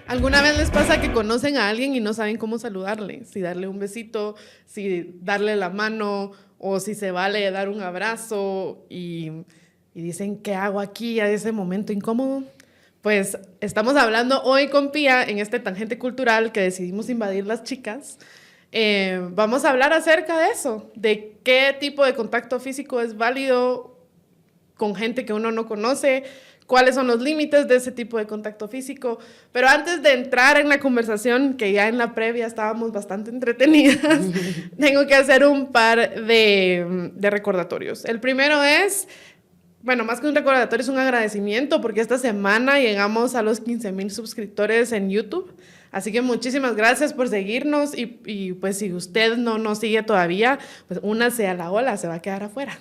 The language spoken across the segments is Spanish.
¿Alguna vez les pasa que conocen a alguien y no saben cómo saludarle? Si darle un besito, si darle la mano o si se vale dar un abrazo y dicen, ¿qué hago aquí a ese momento incómodo? Pues estamos hablando hoy con Pía en este tangente cultural que decidimos invadir las chicas. Vamos a hablar acerca de eso, de qué tipo de contacto físico es válido con gente que uno no conoce, cuáles son los límites de ese tipo de contacto físico. Pero antes de entrar en la conversación, que ya en la previa estábamos bastante entretenidas, tengo que hacer un par de recordatorios. El primero es, bueno, más que un recordatorio, es un agradecimiento porque esta semana llegamos a los 15,000 suscriptores en YouTube. Así que muchísimas gracias por seguirnos y pues si usted no nos sigue todavía, pues únase a la ola, se va a quedar afuera.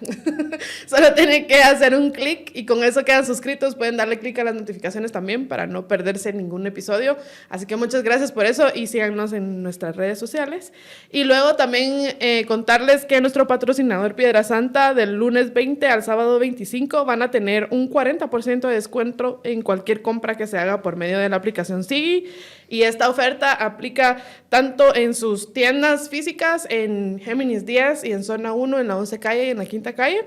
Solo tiene que hacer un clic y con eso quedan suscritos. Pueden darle clic a las notificaciones también para no perderse ningún episodio. Así que muchas gracias por eso y síganos en nuestras redes sociales. Y luego también contarles que nuestro patrocinador Piedrasanta del lunes 20 al sábado 25 van a tener un 40% de descuento en cualquier compra que se haga por medio de la aplicación Sigui. Y esta oferta aplica tanto en sus tiendas físicas, en Géminis 10 y en Zona 1, en la 11 calle y en la 5ª calle,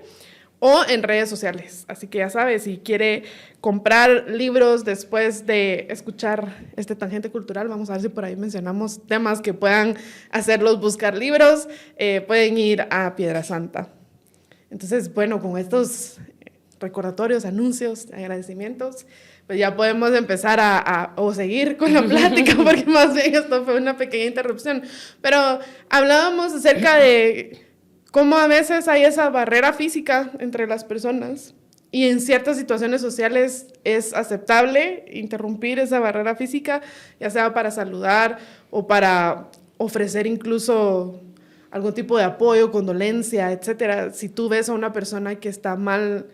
o en redes sociales. Así que ya sabes, si quiere comprar libros después de escuchar este tangente cultural, vamos a ver si por ahí mencionamos temas que puedan hacerlos buscar libros, pueden ir a Piedrasanta. Entonces, bueno, con estos recordatorios, anuncios, agradecimientos, pues ya podemos empezar o seguir con la plática, porque más bien esto fue una pequeña interrupción. Pero hablábamos acerca de cómo a veces hay esa barrera física entre las personas y en ciertas situaciones sociales es aceptable interrumpir esa barrera física, ya sea para saludar o para ofrecer incluso algún tipo de apoyo, condolencia, etcétera. Si tú ves a una persona que está mal,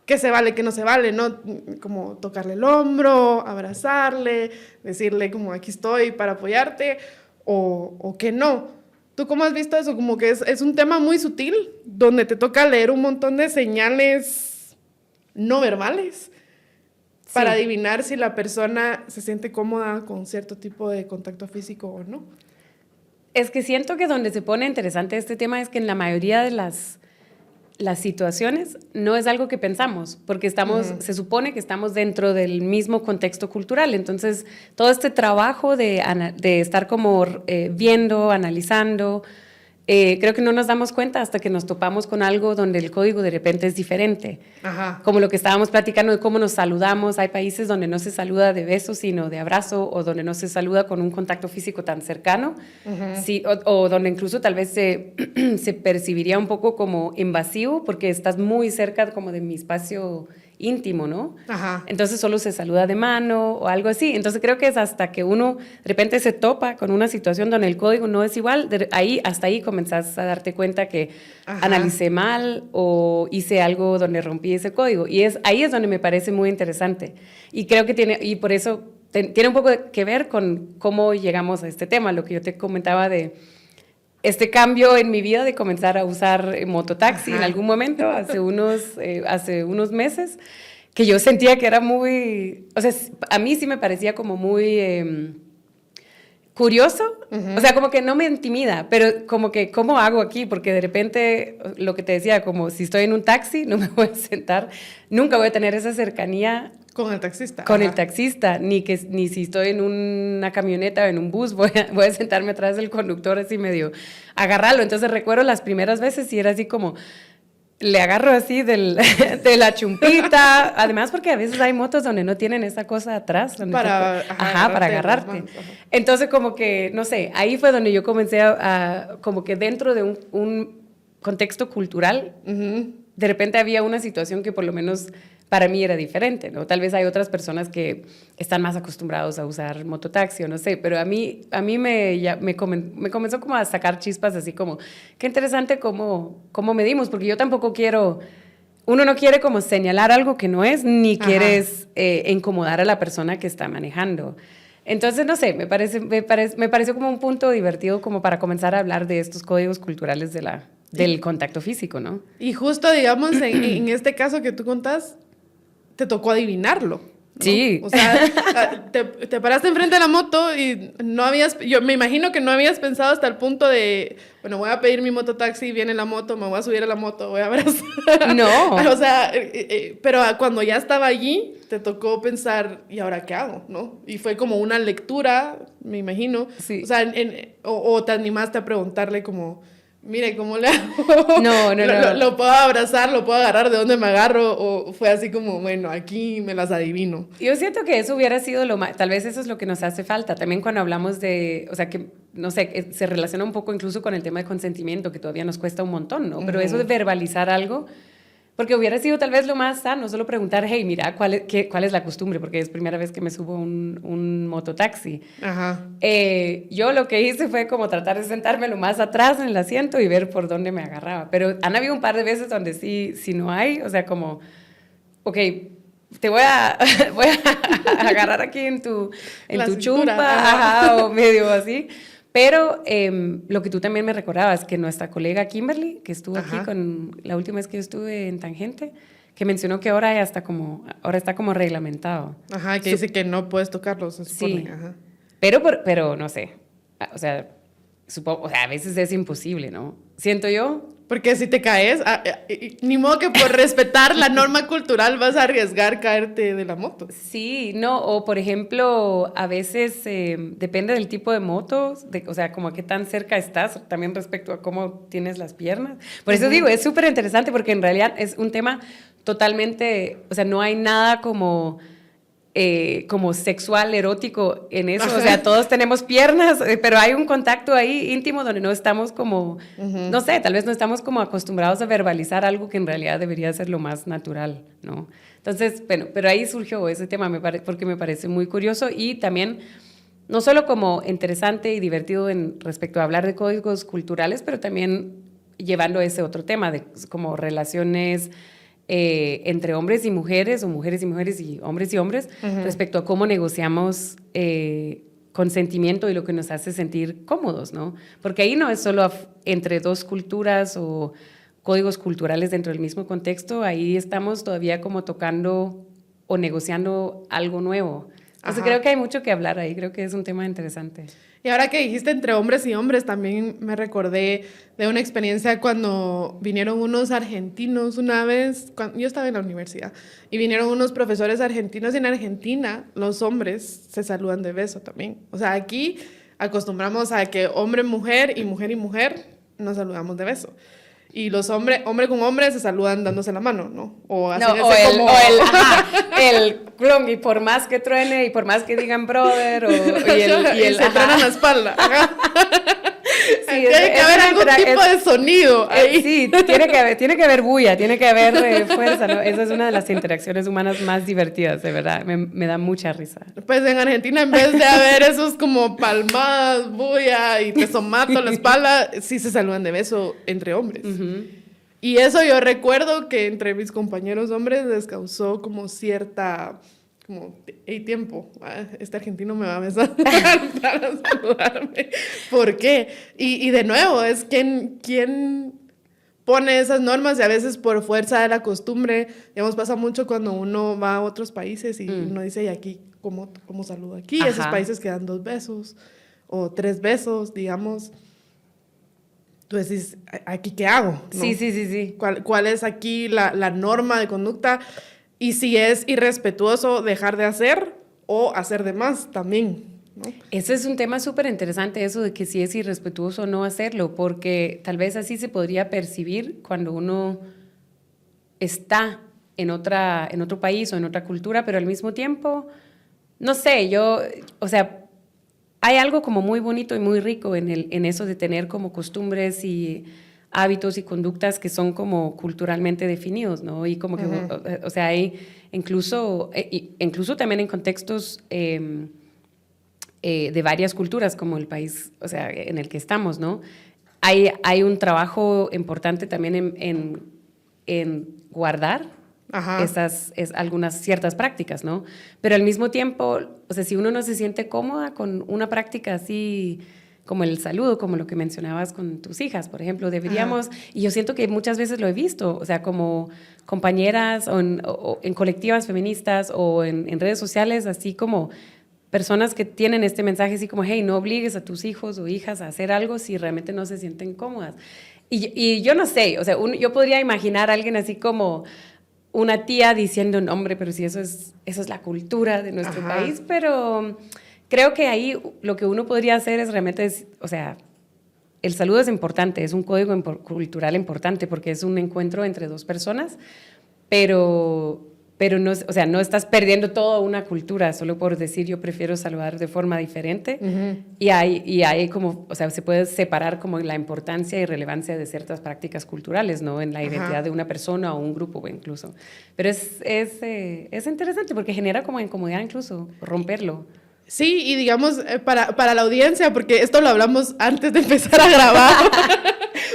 que se vale, que no se vale, ¿no? Como tocarle el hombro, abrazarle, decirle como aquí estoy para apoyarte, o que no. ¿Tú cómo has visto eso? Como que es un tema muy sutil, donde te toca leer un montón de señales no verbales para adivinar si la persona se siente cómoda con cierto tipo de contacto físico o no. Es que siento que donde se pone interesante este tema es que en la mayoría de las situaciones no es algo que pensamos, porque se supone que estamos dentro del mismo contexto cultural. Entonces, todo este trabajo de estar como viendo, analizando, creo que no nos damos cuenta hasta que nos topamos con algo donde el código de repente es diferente. Ajá. Como lo que estábamos platicando de cómo nos saludamos. Hay países donde no se saluda de beso, sino de abrazo, o donde no se saluda con un contacto físico tan cercano. Sí, o donde incluso tal vez se percibiría un poco como invasivo, porque estás muy cerca como de mi espacio íntimo, ¿no? Ajá. Entonces solo se saluda de mano o algo así. Entonces creo que es hasta que uno de repente se topa con una situación donde el código no es igual, hasta ahí comenzás a darte cuenta que analicé mal o hice algo donde rompí ese código. Y ahí es donde me parece muy interesante. Y creo que y por eso tiene un poco que ver con cómo llegamos a este tema, lo que yo te comentaba de este cambio en mi vida de comenzar a usar mototaxi en algún momento, hace unos meses, que yo sentía que era muy, o sea, a mí sí me parecía como muy curioso, o sea, como que no me intimida, pero como que, ¿cómo hago aquí? Porque de repente, lo que te decía, como si estoy en un taxi, no me voy a sentar, nunca voy a tener esa cercanía con el taxista. Con el taxista, ni si estoy en una camioneta o en un bus, voy a sentarme atrás del conductor así medio, agarrarlo. Entonces recuerdo las primeras veces y era así como, le agarro así de la chumpita, además porque a veces hay motos donde no tienen esa cosa atrás. Donde para agarrarte. Entonces como que, no sé, ahí fue donde yo comencé como que dentro de un contexto cultural, de repente había una situación que por lo menos para mí era diferente, ¿no? Tal vez hay otras personas que están más acostumbrados a usar mototaxi o no sé, pero a mí me comenzó como a sacar chispas así como, qué interesante cómo medimos, porque yo tampoco uno no quiere como señalar algo que no es, ni quieres incomodar a la persona que está manejando. Entonces, no sé, me pareció como un punto divertido como para comenzar a hablar de estos códigos culturales de del contacto físico, ¿no? Y justo, digamos, en este caso que tú contás, te tocó adivinarlo, ¿no? Sí. O sea, te paraste enfrente de la moto y no habías, yo me imagino que no habías pensado hasta el punto de, bueno, voy a pedir mi mototaxi, viene la moto, me voy a subir a la moto, voy a abrazar. No. O sea, pero cuando ya estaba allí, te tocó pensar, ¿y ahora qué hago? ¿No? Y fue como una lectura, me imagino. Sí. O sea, o te animaste a preguntarle como, mire, ¿cómo le hago? No. Lo puedo abrazar, lo puedo agarrar, ¿de dónde me agarro? O fue así como, bueno, aquí me las adivino. Yo siento que eso hubiera sido lo más, tal vez eso es lo que nos hace falta. También cuando hablamos de, o sea, que, no sé, se relaciona un poco incluso con el tema de consentimiento, que todavía nos cuesta un montón, ¿no? Pero eso de verbalizar algo, porque hubiera sido tal vez lo más sano, solo preguntar, hey, mira, ¿cuál es la costumbre? Porque es primera vez que me subo un mototaxi. Ajá. Yo lo que hice fue como tratar de sentarme lo más atrás en el asiento y ver por dónde me agarraba. Pero han habido un par de veces donde sí no hay, o sea, como, ok, te voy a agarrar aquí en tu chumpa, ajá, o medio así. Pero lo que tú también me recordabas, que nuestra colega Kimberly, que estuvo aquí la última vez que yo estuve en Tangente, que mencionó que ahora ya está como reglamentado. Ajá, que dice que no puedes tocarlo, se supone. Sí, Ajá. pero no sé, o sea, supongo, o sea, a veces es imposible, ¿no? Siento yo. Porque si te caes, ni modo que por respetar la norma cultural vas a arriesgar caerte de la moto. Sí, no, o por ejemplo, a veces depende del tipo de moto, o sea, como a qué tan cerca estás, también respecto a cómo tienes las piernas. Por eso digo, es súper interesante porque en realidad es un tema totalmente, o sea, no hay nada como sexual, erótico en eso, o sea, todos tenemos piernas, pero hay un contacto ahí íntimo donde no estamos como, no sé, tal vez no estamos como acostumbrados a verbalizar algo que en realidad debería ser lo más natural, ¿no? Entonces, bueno, pero ahí surgió ese tema porque me parece muy curioso y también no solo como interesante y divertido respecto a hablar de códigos culturales, pero también llevando ese otro tema de como relaciones entre hombres y mujeres, o mujeres y mujeres y hombres, respecto a cómo negociamos consentimiento y lo que nos hace sentir cómodos, ¿no? Porque ahí no es solo entre dos culturas o códigos culturales dentro del mismo contexto, ahí estamos todavía como tocando o negociando algo nuevo. Entonces creo que hay mucho que hablar ahí, creo que es un tema interesante. Y ahora que dijiste entre hombres y hombres, también me recordé de una experiencia cuando vinieron unos argentinos una vez, yo estaba en la universidad, y vinieron unos profesores argentinos y en Argentina los hombres se saludan de beso también. O sea, aquí acostumbramos a que hombre, mujer y mujer nos saludamos de beso. Y los hombre con hombre se saludan dándose la mano, ¿no? O así el clon, y por más que truene, y por más que digan brother, y se truenan la espalda. Ajá. Sí, tiene que haber algún tipo de sonido ahí. Sí, tiene que haber bulla, tiene que haber fuerza, ¿no? Esa es una de las interacciones humanas más divertidas, de verdad, me da mucha risa. Pues en Argentina, en vez de haber esos como palmadas, bulla y te somato la espalda, sí se saludan de beso entre hombres. Y eso yo recuerdo que entre mis compañeros hombres les causó como cierta... como, hey, tiempo, este argentino me va a besar para saludarme. ¿Por qué? Y de nuevo, es quién pone esas normas y a veces por fuerza de la costumbre, digamos, pasa mucho cuando uno va a otros países y uno dice, ¿y aquí cómo saludo aquí? Esos países que dan 2 besos o 3 besos, digamos. Tú decís, ¿aquí qué hago? ¿No? Sí. ¿Cuál es aquí la norma de conducta? Y si es irrespetuoso dejar de hacer o hacer de más también, ¿no? Eso es un tema súper interesante, eso de que si es irrespetuoso o no hacerlo, porque tal vez así se podría percibir cuando uno está en otro país o en otra cultura, pero al mismo tiempo, no sé, o sea, hay algo como muy bonito y muy rico en eso de tener como costumbres y hábitos y conductas que son como culturalmente definidos, ¿no? Y como que, o sea, hay incluso también en contextos de varias culturas, como el país, o sea, en el que estamos, ¿no? Hay un trabajo importante también en guardar algunas ciertas prácticas, ¿no? Pero al mismo tiempo, o sea, si uno no se siente cómoda con una práctica así como el saludo, como lo que mencionabas con tus hijas, por ejemplo, deberíamos, y yo siento que muchas veces lo he visto, o sea, como compañeras o en colectivas feministas o en redes sociales, así como personas que tienen este mensaje así como, hey, no obligues a tus hijos o hijas a hacer algo si realmente no se sienten cómodas. Y yo no sé, o sea, yo podría imaginar a alguien así como una tía diciendo, no, hombre, pero si eso es la cultura de nuestro país, pero creo que ahí lo que uno podría hacer es realmente, o sea, el saludo es importante, es un código cultural importante porque es un encuentro entre dos personas, pero no, o sea, no estás perdiendo toda una cultura solo por decir yo prefiero saludar de forma diferente. Y hay como, o sea, se puede separar como la importancia y relevancia de ciertas prácticas culturales, ¿no? En la identidad de una persona o un grupo incluso. Pero es interesante porque genera como incomodidad incluso romperlo. Sí, y digamos, para la audiencia, porque esto lo hablamos antes de empezar a grabar,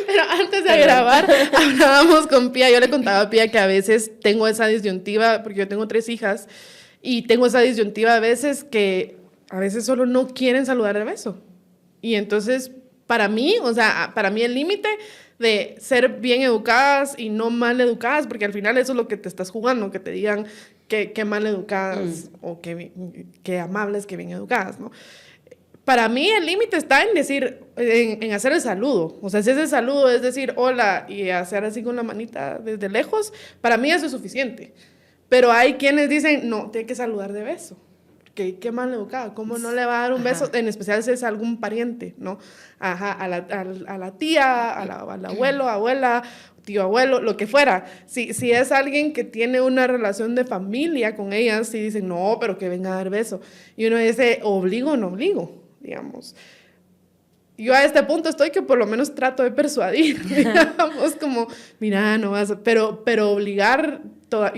pero antes de grabar hablábamos con Pía, yo le contaba a Pía que a veces tengo esa disyuntiva, porque yo tengo 3 hijas, y tengo esa disyuntiva a veces que a veces solo no quieren saludar de beso. Y entonces, para mí, o sea, para mí el límite de ser bien educadas y no mal educadas, porque al final eso es lo que te estás jugando, que te digan que mal educadas o que amables, que bien educadas, ¿no? Para mí el límite está en decir, en hacer el saludo. O sea, si ese saludo es decir hola y hacer así con la manita desde lejos, para mí eso es suficiente. Pero hay quienes dicen, no, tiene que saludar de beso. Qué mal educada, ¿cómo no le va a dar un beso? En especial si es algún pariente, ¿no? Ajá, a la tía, al abuelo, abuela, tío, abuelo, lo que fuera. Si es alguien que tiene una relación de familia con ellas, si dicen, no, pero que venga a dar beso. Y uno dice, ¿obligo o no obligo? Digamos. Yo a este punto estoy que por lo menos trato de persuadir, digamos, como, mira, no vas a... Pero obligar,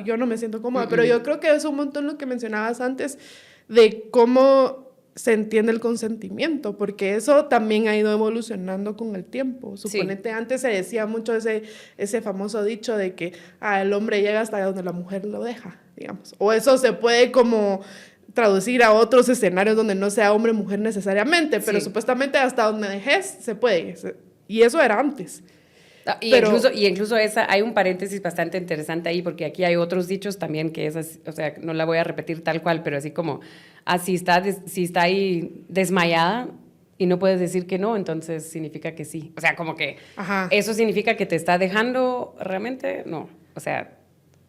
yo no me siento cómoda, pero yo creo que es un montón lo que mencionabas antes, de cómo se entiende el consentimiento, porque eso también ha ido evolucionando con el tiempo. Suponete, antes se decía mucho ese famoso dicho de que el hombre llega hasta donde la mujer lo deja, digamos. O eso se puede como traducir a otros escenarios donde no sea hombre-mujer necesariamente, pero supuestamente hasta donde dejes se puede. Y eso era antes. Incluso hay un paréntesis bastante interesante ahí, porque aquí hay otros dichos también que es así, o sea, no la voy a repetir tal cual, pero así como, si está ahí desmayada y no puedes decir que no, entonces significa que sí. O sea, como que eso significa que te está dejando realmente, no. O sea,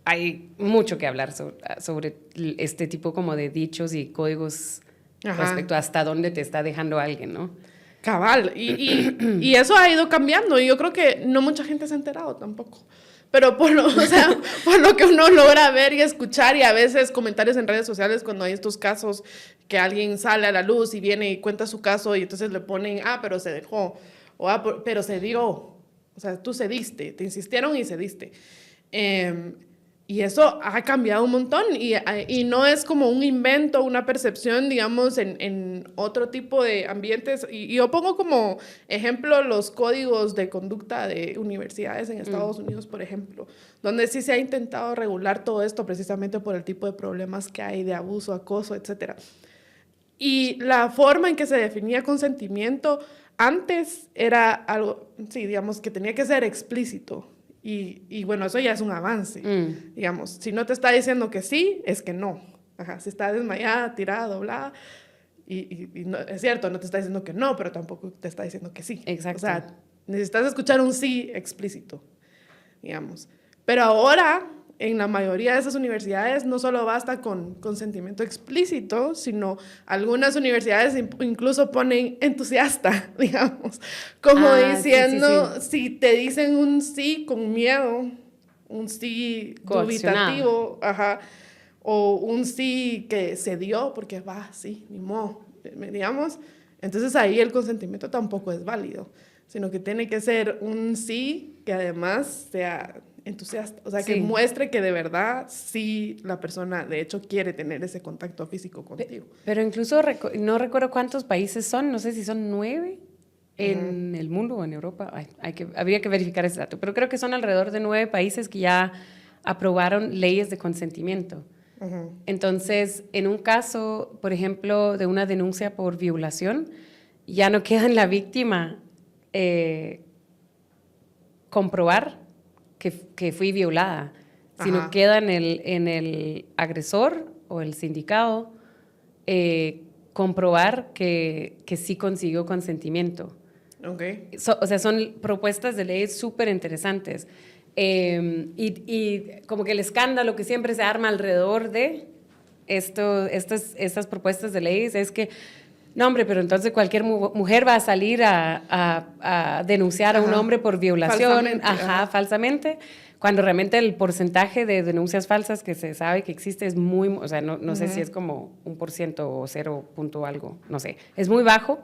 hay mucho que hablar sobre este tipo como de dichos y códigos respecto a hasta dónde te está dejando alguien, ¿no? Cabal, y eso ha ido cambiando, y yo creo que no mucha gente se ha enterado tampoco, pero por lo que uno logra ver y escuchar, y a veces comentarios en redes sociales cuando hay estos casos que alguien sale a la luz y viene y cuenta su caso y entonces le ponen, pero se dejó, o pero se dio, o sea, tú cediste, te insistieron y cediste. Y eso ha cambiado un montón y no es como un invento, una percepción, digamos, en otro tipo de ambientes. Y yo pongo como ejemplo los códigos de conducta de universidades en Estados Unidos, por ejemplo, donde sí se ha intentado regular todo esto precisamente por el tipo de problemas que hay de abuso, acoso, etc. Y la forma en que se definía consentimiento antes era algo, sí, digamos, que tenía que ser explícito. Y bueno, eso ya es un avance, digamos. Si no te está diciendo que sí, es que no. Si está desmayada, tirada, doblada, y no, es cierto, no te está diciendo que no, pero tampoco te está diciendo que sí. Exacto. O sea, necesitas escuchar un sí explícito, digamos. Pero ahora, en la mayoría de esas universidades, no solo basta con consentimiento explícito, sino algunas universidades incluso ponen entusiasta, digamos, como diciendo, si te dicen un sí con miedo, un sí dubitativo, o un sí que se dio, porque sí, ni modo, digamos, entonces ahí el consentimiento tampoco es válido, sino que tiene que ser un sí que además sea entusiasta, o sea, que muestre que de verdad sí la persona de hecho quiere tener ese contacto físico contigo. Pero incluso no recuerdo cuántos países son, no sé si son 9 en el mundo o en Europa, habría que verificar ese dato, pero creo que son alrededor de 9 países que ya aprobaron leyes de consentimiento. Entonces, en un caso, por ejemplo, de una denuncia por violación, ya no queda en la víctima comprobar que fui violada, sino queda en el agresor o el sindicado comprobar que sí consiguió consentimiento. Okay. O sea, son propuestas de ley súper interesantes. Y como que el escándalo que siempre se arma alrededor de estas propuestas de leyes es que, no, hombre, pero entonces cualquier mujer va a salir a denunciar a un hombre por violación, falsamente, cuando realmente el porcentaje de denuncias falsas que se sabe que existe es muy, o sea, no sé si es como 1% o 0 punto algo, no sé, es muy bajo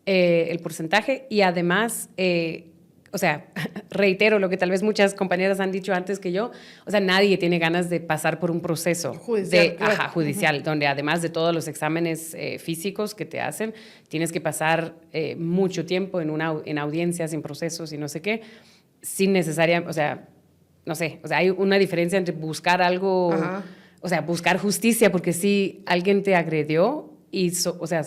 el porcentaje y además, o sea, reitero lo que tal vez muchas compañeras han dicho antes que yo, o sea, nadie tiene ganas de pasar por un proceso judicial, donde además de todos los exámenes físicos que te hacen, tienes que pasar mucho tiempo en audiencias, en procesos y no sé qué, sin necesariamente, o sea, no sé, o sea, hay una diferencia entre buscar algo, o sea, buscar justicia, porque si alguien te agredió y, o sea,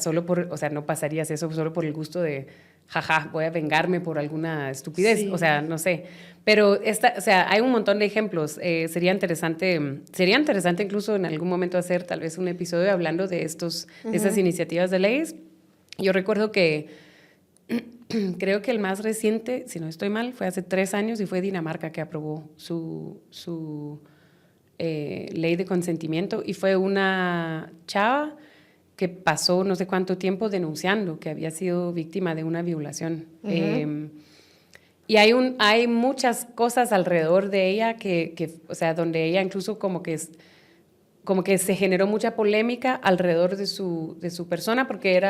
no pasarías eso solo por el gusto de, jaja, voy a vengarme por alguna estupidez, o sea, no sé. Pero o sea, hay un montón de ejemplos. Sería interesante incluso en algún momento hacer tal vez un episodio hablando de esas iniciativas de leyes. Yo recuerdo que creo que el más reciente, si no estoy mal, fue hace 3 años y fue Dinamarca que aprobó su ley de consentimiento y fue una chava que pasó no sé cuánto tiempo denunciando que había sido víctima de una violación. Y hay muchas cosas alrededor de ella o sea, donde ella incluso como que se generó mucha polémica alrededor de su persona porque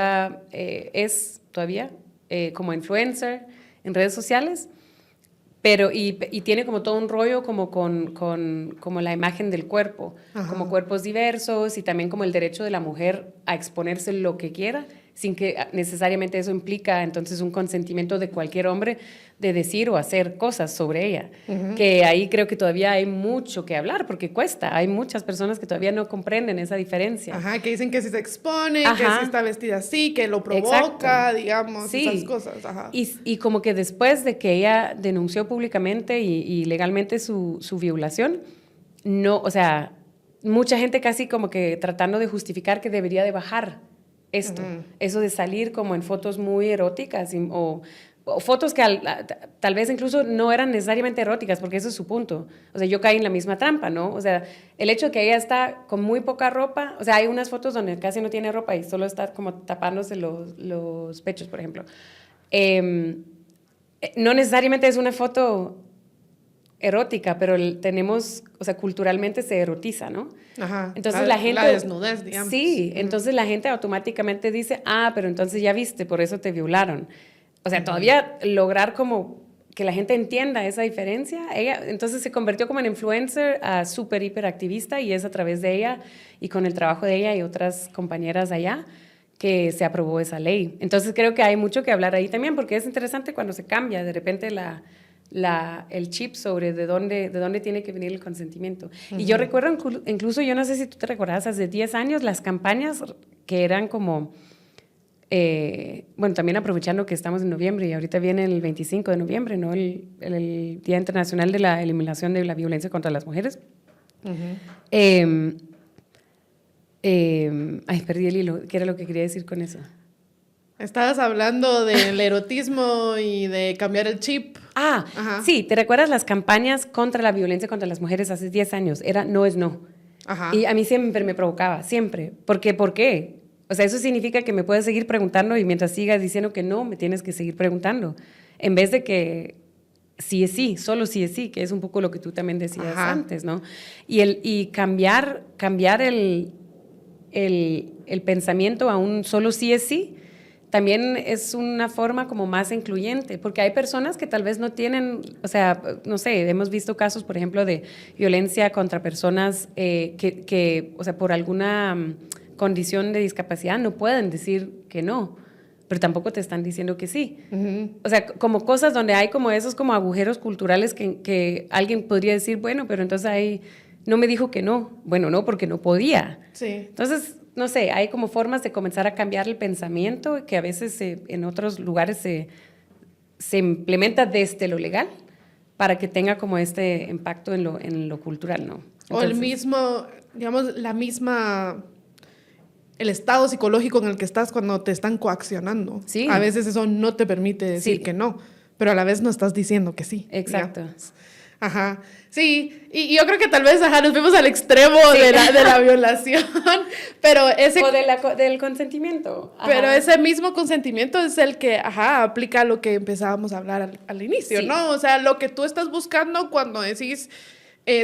es todavía como influencer en redes sociales, pero y tiene como todo un rollo como como la imagen del cuerpo, como cuerpos diversos y también como el derecho de la mujer a exponerse lo que quiera, sin que necesariamente eso implica entonces un consentimiento de cualquier hombre de decir o hacer cosas sobre ella. Que ahí creo que todavía hay mucho que hablar, porque cuesta. Hay muchas personas que todavía no comprenden esa diferencia. Que dicen que si se expone, que si está vestida así, que lo provoca, digamos, esas cosas. Y como que después de que ella denunció públicamente y legalmente su violación, no, o sea, mucha gente casi como que tratando de justificar que debería de bajar eso de salir como en fotos muy eróticas o fotos que tal vez incluso no eran necesariamente eróticas, porque eso es su punto. O sea, yo caí en la misma trampa, ¿no? O sea, el hecho de que ella está con muy poca ropa, o sea, hay unas fotos donde casi no tiene ropa y solo está como tapándose los pechos, por ejemplo. No necesariamente es una foto erótica, pero tenemos, o sea, culturalmente se erotiza, ¿no? Entonces la gente... La desnudez, digamos. Sí, entonces la gente automáticamente dice, pero entonces ya viste, por eso te violaron. O sea, todavía lograr como que la gente entienda esa diferencia. Ella entonces se convirtió como en influencer súper hiperactivista y es a través de ella y con el trabajo de ella y otras compañeras allá que se aprobó esa ley. Entonces creo que hay mucho que hablar ahí también porque es interesante cuando se cambia de repente el chip sobre de dónde tiene que venir el consentimiento. Y yo recuerdo incluso, yo no sé si tú te recuerdas, hace 10 años las campañas que eran como... bueno, también aprovechando que estamos en noviembre y ahorita viene el 25 de noviembre, ¿no? El Día Internacional de la Eliminación de la Violencia contra las Mujeres. Perdí el hilo. ¿Qué era lo que quería decir con eso? Estabas hablando del erotismo y de cambiar el chip. Sí, ¿te recuerdas las campañas contra la violencia contra las mujeres hace 10 años? Era no es no. Y a mí siempre me provocaba, siempre. ¿Por qué? O sea, eso significa que me puedes seguir preguntando y mientras sigas diciendo que no, me tienes que seguir preguntando. En vez de que sí es sí, solo sí es sí, que es un poco lo que tú también decías antes, ¿no? Y cambiar el pensamiento a un solo sí es sí, también es una forma como más incluyente, porque hay personas que tal vez no tienen, o sea, no sé, hemos visto casos, por ejemplo, de violencia contra personas que, o sea, por alguna condición de discapacidad no pueden decir que no, pero tampoco te están diciendo que sí. O sea, como cosas donde hay como esos como agujeros culturales que alguien podría decir, bueno, pero entonces ahí no me dijo que no. Bueno, no, porque no podía. Sí. Entonces, no sé, hay como formas de comenzar a cambiar el pensamiento que a veces en otros lugares se implementa desde lo legal para que tenga como este impacto en lo cultural, ¿no? Entonces, o el mismo, digamos, el estado psicológico en el que estás cuando te están coaccionando. Sí. A veces eso no te permite decir sí. que no, pero a la vez no estás diciendo que sí. Exacto. Digamos. Ajá, sí, y yo creo que tal vez, nos fuimos al extremo sí. de la violación, pero ese... O del consentimiento. Ajá. Pero ese mismo consentimiento es el que, aplica lo que empezábamos a hablar al inicio, sí. ¿no? O sea, lo que tú estás buscando cuando decís,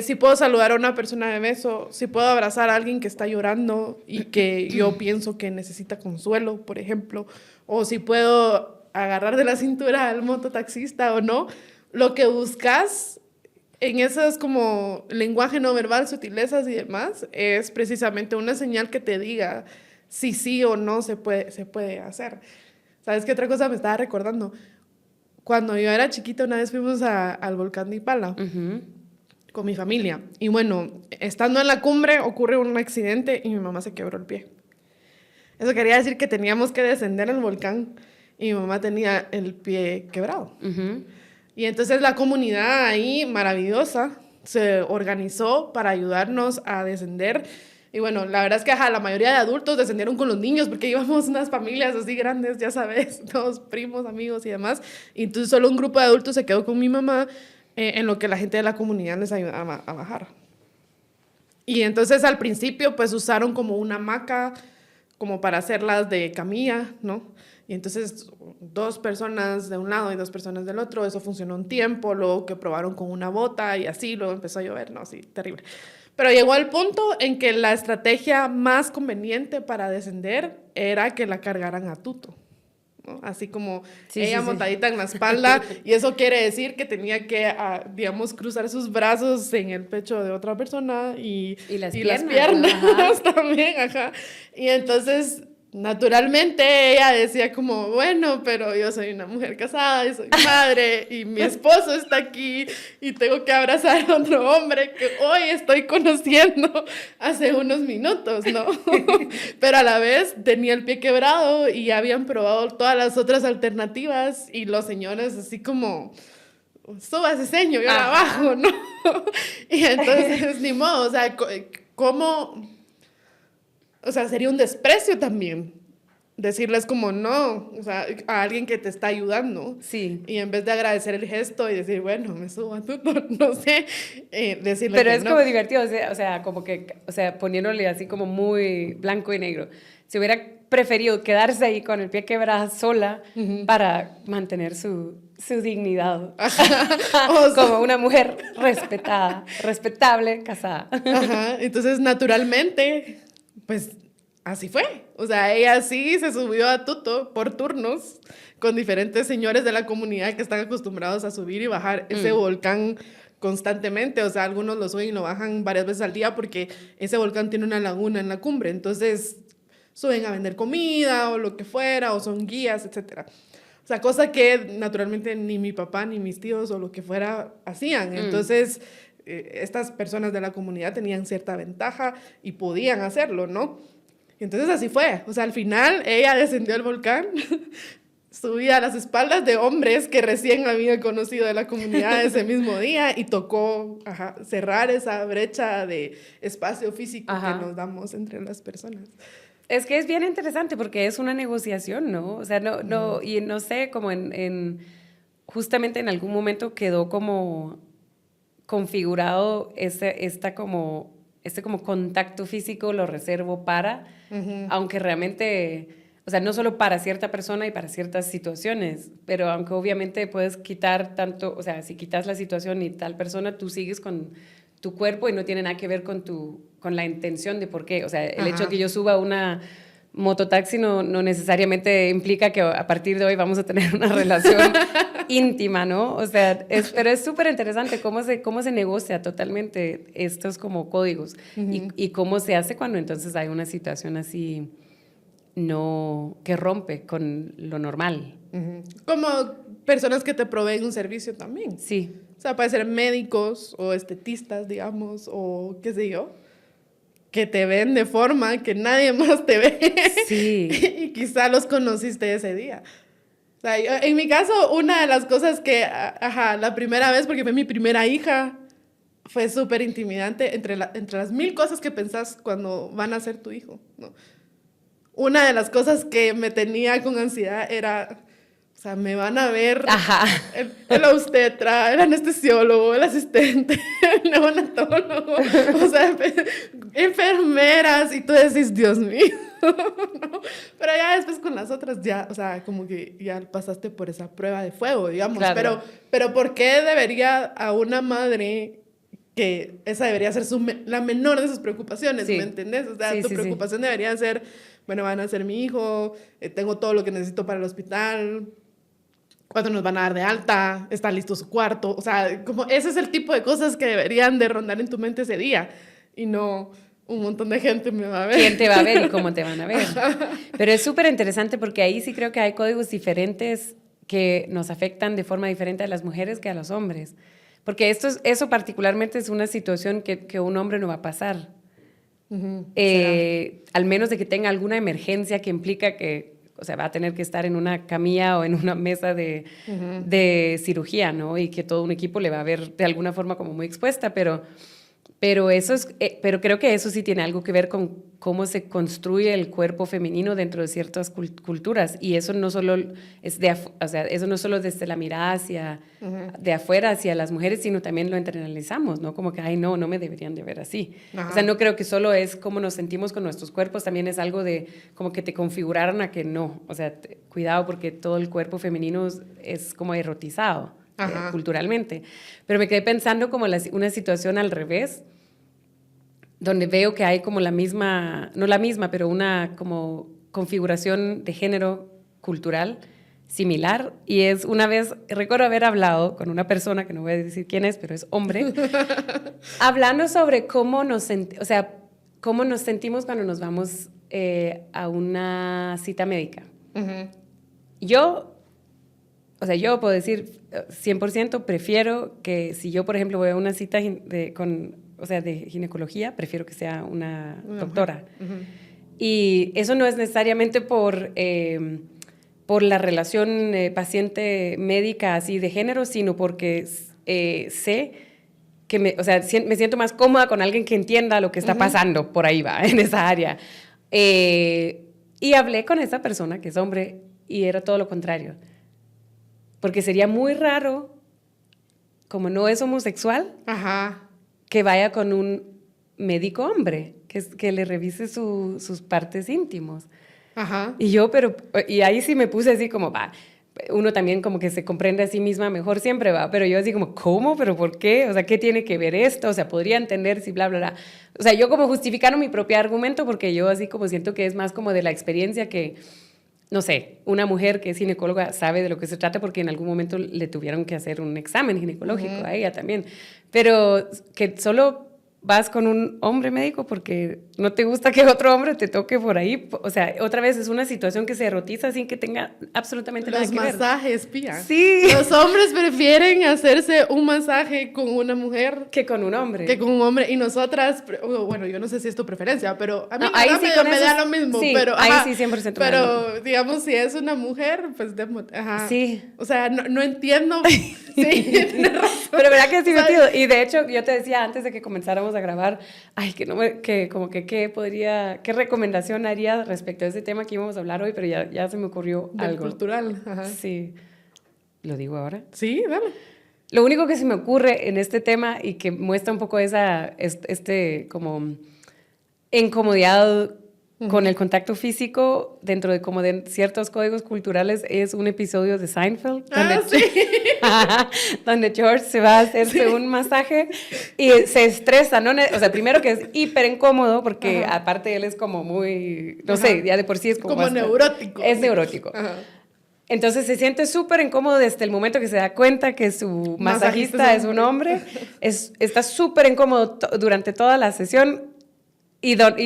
si puedo saludar a una persona de beso, si puedo abrazar a alguien que está llorando y que yo pienso que necesita consuelo, por ejemplo, o si puedo agarrar de la cintura al mototaxista o no, lo que buscas en esos como lenguaje no verbal, sutilezas y demás, es precisamente una señal que te diga si sí o no se puede hacer. ¿Sabes qué otra cosa me estaba recordando? Cuando yo era chiquita, una vez fuimos al volcán de Ipala con mi familia. Y bueno, estando en la cumbre ocurre un accidente y mi mamá se quebró el pie. Eso quería decir que teníamos que descender el volcán y mi mamá tenía el pie quebrado. Y entonces la comunidad ahí, maravillosa, se organizó para ayudarnos a descender. Y bueno, la verdad es que la mayoría de adultos descendieron con los niños porque íbamos unas familias así grandes, ya sabes, todos primos, amigos y demás. Y entonces solo un grupo de adultos se quedó con mi mamá en lo que la gente de la comunidad les ayudaba a bajar. Y entonces al principio pues usaron como una hamaca como para hacerlas de camilla, ¿no? Y entonces 2 personas de un lado y 2 personas del otro, eso funcionó un tiempo, luego que probaron con una bota y así, luego empezó a llover, no, sí, terrible. Pero llegó al punto en que la estrategia más conveniente para descender era que la cargaran a tuto, ¿no? Así como ella montadita en la espalda, y eso quiere decir que tenía que, digamos, cruzar sus brazos en el pecho de otra persona y las piernas también, Y entonces... naturalmente ella decía como, bueno, pero yo soy una mujer casada y soy madre y mi esposo está aquí y tengo que abrazar a otro hombre que hoy estoy conociendo hace unos minutos, ¿no? Pero a la vez tenía el pie quebrado y ya habían probado todas las otras alternativas y los señores así como... súbase señor, yo la bajo, ¿no? Y entonces, ni modo, o sea, ¿cómo...? O sea, sería un desprecio también decirles como no, o sea, a alguien que te está ayudando. Sí. Y en vez de agradecer el gesto y decir, bueno, me subo a tu, no sé, decirle pero que es no. como divertido, o sea, como que, o sea, poniéndole así como muy blanco y negro. Si hubiera preferido quedarse ahí con el pie quebrado sola para mantener su dignidad. Como una mujer respetada, respetable, casada. Entonces, naturalmente... pues así fue. O sea, ella sí se subió a tuto por turnos con diferentes señores de la comunidad que están acostumbrados a subir y bajar ese volcán constantemente. O sea, algunos lo suben y lo bajan varias veces al día porque ese volcán tiene una laguna en la cumbre. Entonces, suben a vender comida o lo que fuera, o son guías, etc. O sea, cosa que naturalmente ni mi papá ni mis tíos o lo que fuera hacían. Entonces... estas personas de la comunidad tenían cierta ventaja y podían hacerlo, ¿no? Y entonces así fue. O sea, al final ella descendió el volcán, subía a las espaldas de hombres que recién habían conocido de la comunidad ese mismo día y tocó cerrar esa brecha de espacio físico que nos damos entre las personas. Es que es bien interesante porque es una negociación, ¿no? O sea, no, y no sé, como justamente en algún momento quedó como... configurado este como contacto físico lo reservo para, aunque realmente, o sea, no solo para cierta persona y para ciertas situaciones, pero aunque obviamente puedes quitar tanto, o sea, si quitas la situación y tal persona, tú sigues con tu cuerpo y no tiene nada que ver con la intención de por qué. O sea, el hecho de que yo suba una mototaxi no necesariamente implica que a partir de hoy vamos a tener una relación íntima, ¿no? O sea, pero es súper interesante cómo se negocia totalmente estos como códigos y cómo se hace cuando entonces hay una situación así que rompe con lo normal. Como personas que te proveen un servicio también. Sí. O sea, puede ser médicos o estetistas, digamos, o qué sé yo. que te ven de forma que nadie más te ve. Sí. Y quizá los conociste ese día. O sea, en mi caso, una de las cosas que, la primera vez, porque fue mi primera hija, fue súper intimidante entre las 1000 cosas que pensás cuando van a ser tu hijo, ¿no? Una de las cosas que me tenía con ansiedad era, o sea, me van a ver el obstetra, el anestesiólogo, el asistente, el neonatólogo, o sea, enfermeras, y tú decís, Dios mío, ¿no? Pero ya después con las otras, ya, o sea, como que ya pasaste por esa prueba de fuego, digamos. Claro. Pero ¿por qué debería a una madre, que esa debería ser la menor de sus preocupaciones, ¿me entendés? O sea, tu preocupación debería ser, bueno, van a ser mi hijo, tengo todo lo que necesito para el hospital, cuándo nos van a dar de alta, está listo su cuarto, o sea, como ese es el tipo de cosas que deberían de rondar en tu mente ese día, y no un montón de gente me va a ver. ¿Quién te va a ver y cómo te van a ver? Pero es súper interesante porque ahí sí creo que hay códigos diferentes que nos afectan de forma diferente a las mujeres que a los hombres. Porque eso particularmente es una situación que un hombre no va a pasar. Al menos de que tenga alguna emergencia que implica que, o sea, va a tener que estar en una camilla o en una mesa de cirugía, ¿no? Y que todo un equipo le va a ver de alguna forma como muy expuesta, pero pero creo que eso sí tiene algo que ver con cómo se construye el cuerpo femenino dentro de ciertas culturas, y eso no solo es eso no solo desde la mirada de afuera hacia las mujeres, sino también lo internalizamos, ¿no? Como que, ay, no me deberían de ver así. O sea, no creo que solo es cómo nos sentimos con nuestros cuerpos, también es algo de como que te configuraron a que no, o sea, cuidado porque todo el cuerpo femenino es como erotizado culturalmente. Pero me quedé pensando como una situación al revés, donde veo que hay como la misma, no la misma, pero una como configuración de género cultural similar. Y es una vez, recuerdo haber hablado con una persona, que no voy a decir quién es, pero es hombre, hablando sobre cómo nos sentimos cuando nos vamos a una cita médica. Yo puedo decir 100% prefiero que si yo, por ejemplo, voy a una cita de ginecología, prefiero que sea una doctora. Y eso no es necesariamente por la relación paciente-médica así de género, sino porque sé que me siento más cómoda con alguien que entienda lo que está pasando por ahí, va, en esa área. Y hablé con esa persona, que es hombre, y era todo lo contrario. Porque sería muy raro, como no es homosexual, que vaya con un médico hombre, que le revise sus partes íntimos. Y ahí sí me puse así como, uno también como que se comprende a sí misma mejor siempre, pero yo así como, ¿cómo? ¿Pero por qué? O sea, ¿qué tiene que ver esto? O sea, podría entender si bla, bla, bla. O sea, yo como justificando mi propio argumento, porque yo así como siento que es más como de la experiencia que, no sé, una mujer que es ginecóloga sabe de lo que se trata porque en algún momento le tuvieron que hacer un examen ginecológico a ella también. Pero que solo vas con un hombre médico porque no te gusta que otro hombre te toque por ahí. O sea, otra vez es una situación que se erotiza sin que tenga absolutamente nada que ver. Los masajes, pía. Sí. Los hombres prefieren hacerse un masaje con una mujer que con un hombre. Que con un hombre. Y nosotras, bueno, yo no sé si es tu preferencia, pero a mí me da lo mismo. Sí, pero, ahí sí, 100%. Pero, digamos, si es una mujer, pues, sí. O sea, no entiendo. Sí, tienes razón. Pero verdad que sí, metido. Y de hecho, yo te decía antes de que comenzáramos a grabar, ¿qué recomendación haría respecto a ese tema que íbamos a hablar hoy? Pero ya se me ocurrió algo. Cultural. Sí. ¿Lo digo ahora? Sí, dale. Lo único que se me ocurre en este tema y que muestra un poco como incomodidad con el contacto físico dentro de ciertos códigos culturales es un episodio de Seinfeld donde George se va a hacerse un masaje y se estresa, ¿no? O sea, primero que es hiper incómodo porque aparte él es como muy, no sé, ya de por sí es como neurótico. Es neurótico. Entonces se siente súper incómodo desde el momento que se da cuenta que su masajista es un hombre. Está súper incómodo durante toda la sesión.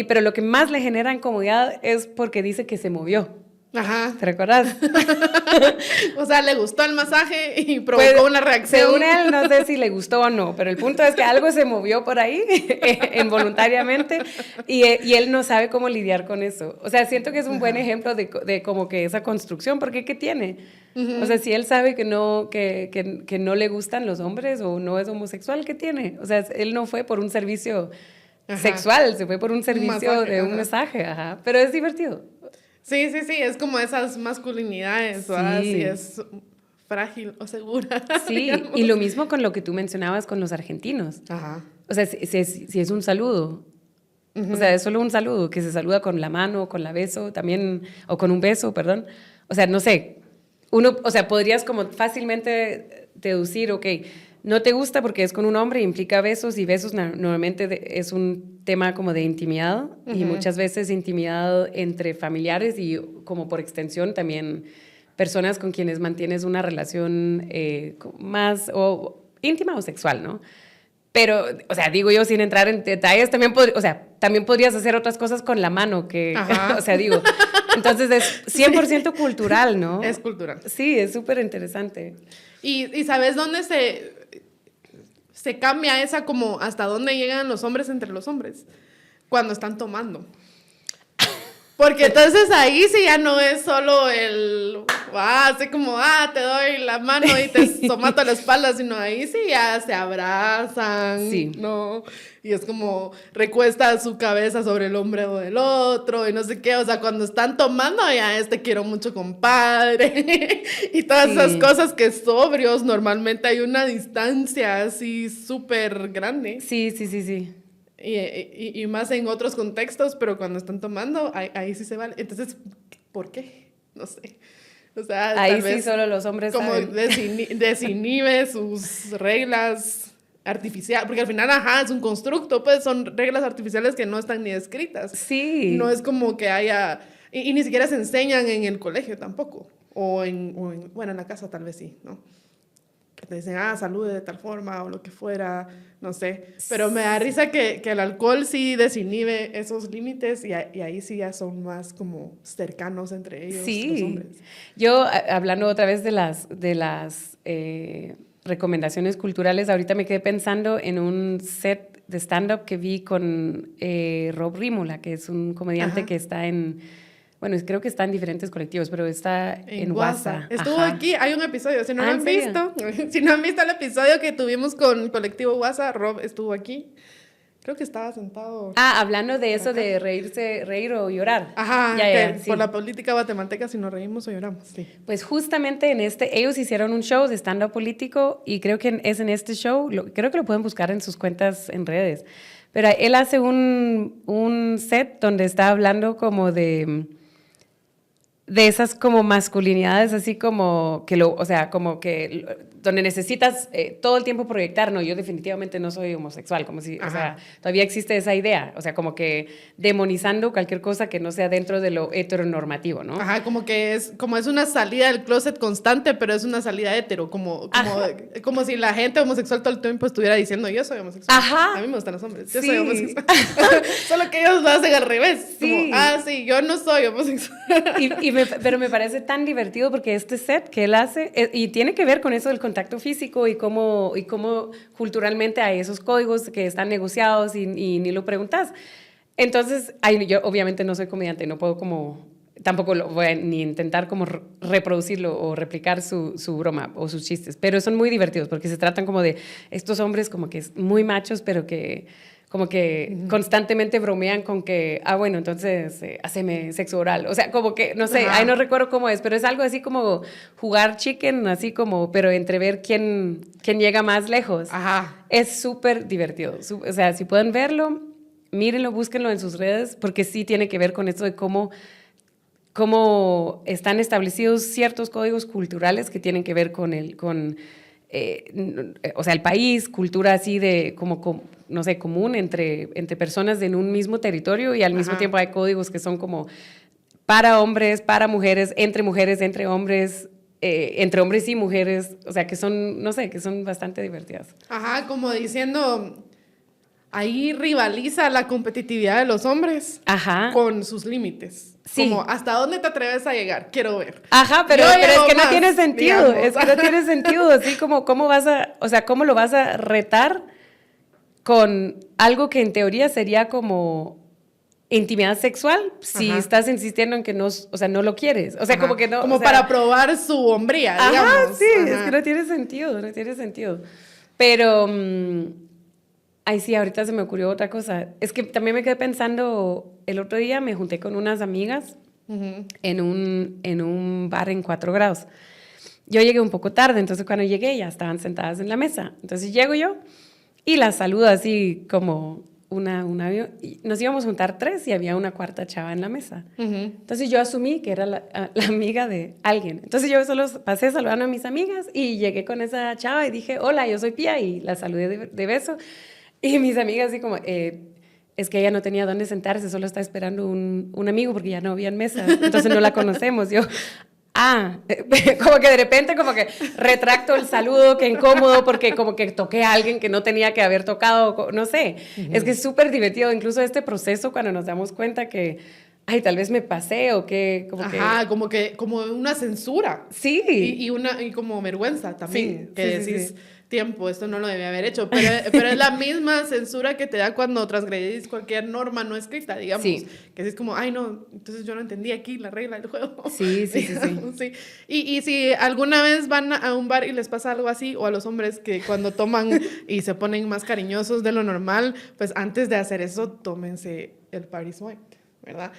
Pero lo que más le genera incomodidad es porque dice que se movió. Ajá. ¿Te recuerdas? O sea, le gustó el masaje y provocó una reacción. Según él, no sé si le gustó o no, pero el punto es que algo se movió por ahí involuntariamente y él no sabe cómo lidiar con eso. O sea, siento que es un buen ejemplo de como que esa construcción, porque ¿qué tiene? O sea, si él sabe que no le gustan los hombres o no es homosexual, ¿qué tiene? O sea, él no fue por un servicio sexual, se fue por un servicio masaje, de un mensaje, ajá. Pero es divertido. Sí, es como esas masculinidades, ¿verdad? Sí, es frágil o segura. Sí, y lo mismo con lo que tú mencionabas con los argentinos. Ajá. O sea, si es un saludo, o sea, es solo un saludo, que se saluda con la mano, con la beso, también, o con un beso, perdón. O sea, no sé, o sea, podrías como fácilmente deducir, ok, no te gusta porque es con un hombre, implica besos, y besos normalmente es un tema como de intimidad, y muchas veces intimidad entre familiares y como por extensión también personas con quienes mantienes una relación más íntima o sexual, ¿no? Pero, o sea, digo yo sin entrar en detalles, también podrías hacer otras cosas con la mano que, o sea, digo, entonces es 100% cultural, ¿no? Es cultural. Sí, es súper interesante. ¿Y sabes dónde se cambia esa como hasta dónde llegan los hombres entre los hombres? Cuando están tomando. Porque entonces ahí sí ya no es solo así como, te doy la mano y te somato la espalda, sino ahí sí ya se abrazan, Sí. ¿no? Y es como recuesta su cabeza sobre el hombro del otro y no sé qué, o sea, cuando están tomando ya quiero mucho, compadre, y todas esas cosas que sobrios normalmente hay una distancia así súper grande. Sí. Y más en otros contextos, pero cuando están tomando, ahí sí se vale. Entonces, ¿por qué? No sé. O sea, ahí tal sí vez solo los hombres como saben. desinhibe sus reglas artificiales, porque al final, es un constructo, pues son reglas artificiales que no están ni escritas. Sí. No es como que haya, y ni siquiera se enseñan en el colegio tampoco, bueno, en la casa tal vez sí, ¿no? Que te dicen, salude de tal forma o lo que fuera, no sé. Pero me da risa que el alcohol sí desinhibe esos límites y ahí sí ya son más como cercanos entre ellos, los hombres. Yo, hablando otra vez de las recomendaciones culturales, ahorita me quedé pensando en un set de stand-up que vi con Rob Rímola, que es un comediante que está bueno, creo que está en diferentes colectivos, pero está en Guasa. Estuvo aquí, hay un episodio, si no lo han visto, si no han visto el episodio que tuvimos con Colectivo Guasa, Rob estuvo aquí. Creo que estaba sentado. Hablando de eso de reír o llorar. Sí. Por la política guatemalteca, si nos reímos o lloramos, sí. Pues justamente ellos hicieron un show de stand-up político y creo que es en este show, creo que lo pueden buscar en sus cuentas en redes, pero él hace un set donde está hablando como de esas como masculinidades, así como que o sea, como que donde necesitas todo el tiempo proyectar, no, yo definitivamente no soy homosexual, como si, o sea, todavía existe esa idea, o sea, como que demonizando cualquier cosa que no sea dentro de lo heteronormativo, ¿no? Como que es una salida del closet constante, pero es una salida hetero, como si la gente homosexual todo el tiempo estuviera diciendo, yo soy homosexual. A mí me gustan los hombres, yo soy homosexual. Solo que ellos lo hacen al revés. Sí. Como, sí, yo no soy homosexual. Pero me parece tan divertido porque este set que él hace, y tiene que ver con eso del contacto físico y cómo culturalmente hay esos códigos que están negociados y ni lo preguntas. Entonces, yo obviamente no soy comediante, no puedo tampoco lo voy a ni intentar como reproducirlo o replicar su broma o sus chistes, pero son muy divertidos porque se tratan como de estos hombres como que muy machos, pero que como que constantemente bromean con que, bueno, entonces haceme sexo oral. O sea, como que, no sé, ahí no recuerdo cómo es, pero es algo así como jugar chicken, así como, pero entre ver quién llega más lejos. Es súper divertido. O sea, si pueden verlo, mírenlo, búsquenlo en sus redes, porque sí tiene que ver con esto de cómo están establecidos ciertos códigos culturales que tienen que ver con o sea, el país, cultura así de no sé, común entre personas en un mismo territorio y al mismo tiempo hay códigos que son como para hombres, para mujeres, entre hombres, entre hombres y mujeres, o sea, que son, no sé, que son bastante divertidas. Como diciendo, ahí rivaliza la competitividad de los hombres Ajá. con sus límites. Sí. Como, ¿hasta dónde te atreves a llegar? Quiero ver. Ajá, pero Yo es llego que no más, tiene sentido, digamos. es que no tiene sentido, así como cómo vas a, o sea, cómo lo vas a retar con algo que en teoría sería como intimidad sexual si Ajá. estás insistiendo en que no, o sea, no lo quieres, o sea, Ajá. como que no, Como o sea, para probar su hombría, ajá, digamos. sí, Ajá. es que no tiene sentido, no tiene sentido. Pero, ay, sí, ahorita se me ocurrió otra cosa. Es que también me quedé pensando, el otro día me junté con unas amigas Ujú. en un bar en 4 grados. Yo llegué un poco tarde, entonces cuando llegué ya estaban sentadas en la mesa. Entonces llego yo y las saludo así como y nos íbamos a juntar 3 y había una cuarta chava en la mesa. Ujú. Entonces yo asumí que era la amiga de alguien. Entonces yo solo pasé saludando a mis amigas y llegué con esa chava y dije, hola, yo soy Pía, y la saludé de beso. Y mis amigas así como, es que ella no tenía dónde sentarse, solo está esperando un amigo porque ya no había mesa, entonces no la conocemos. Yo, como que de repente como que retracto el saludo, qué incómodo, porque como que toqué a alguien que no tenía que haber tocado, no sé. Es que es súper divertido, incluso este proceso cuando nos damos cuenta que, ay, tal vez me pasé o que, como Ajá, como una censura. Sí. Y como vergüenza también, Sí, que sí, sí, decís, sí. tiempo, esto no lo debía haber hecho, pero es la misma censura que te da cuando transgredís cualquier norma no escrita, digamos, Sí. que es como, ay no, entonces yo no entendí aquí la regla del juego. Sí, sí, sí, sí. Digamos, sí. Y si alguna vez van a un bar y les pasa algo así, o a los hombres que cuando toman y se ponen más cariñosos de lo normal, pues antes de hacer eso, tómense el Party Smart, ¿verdad?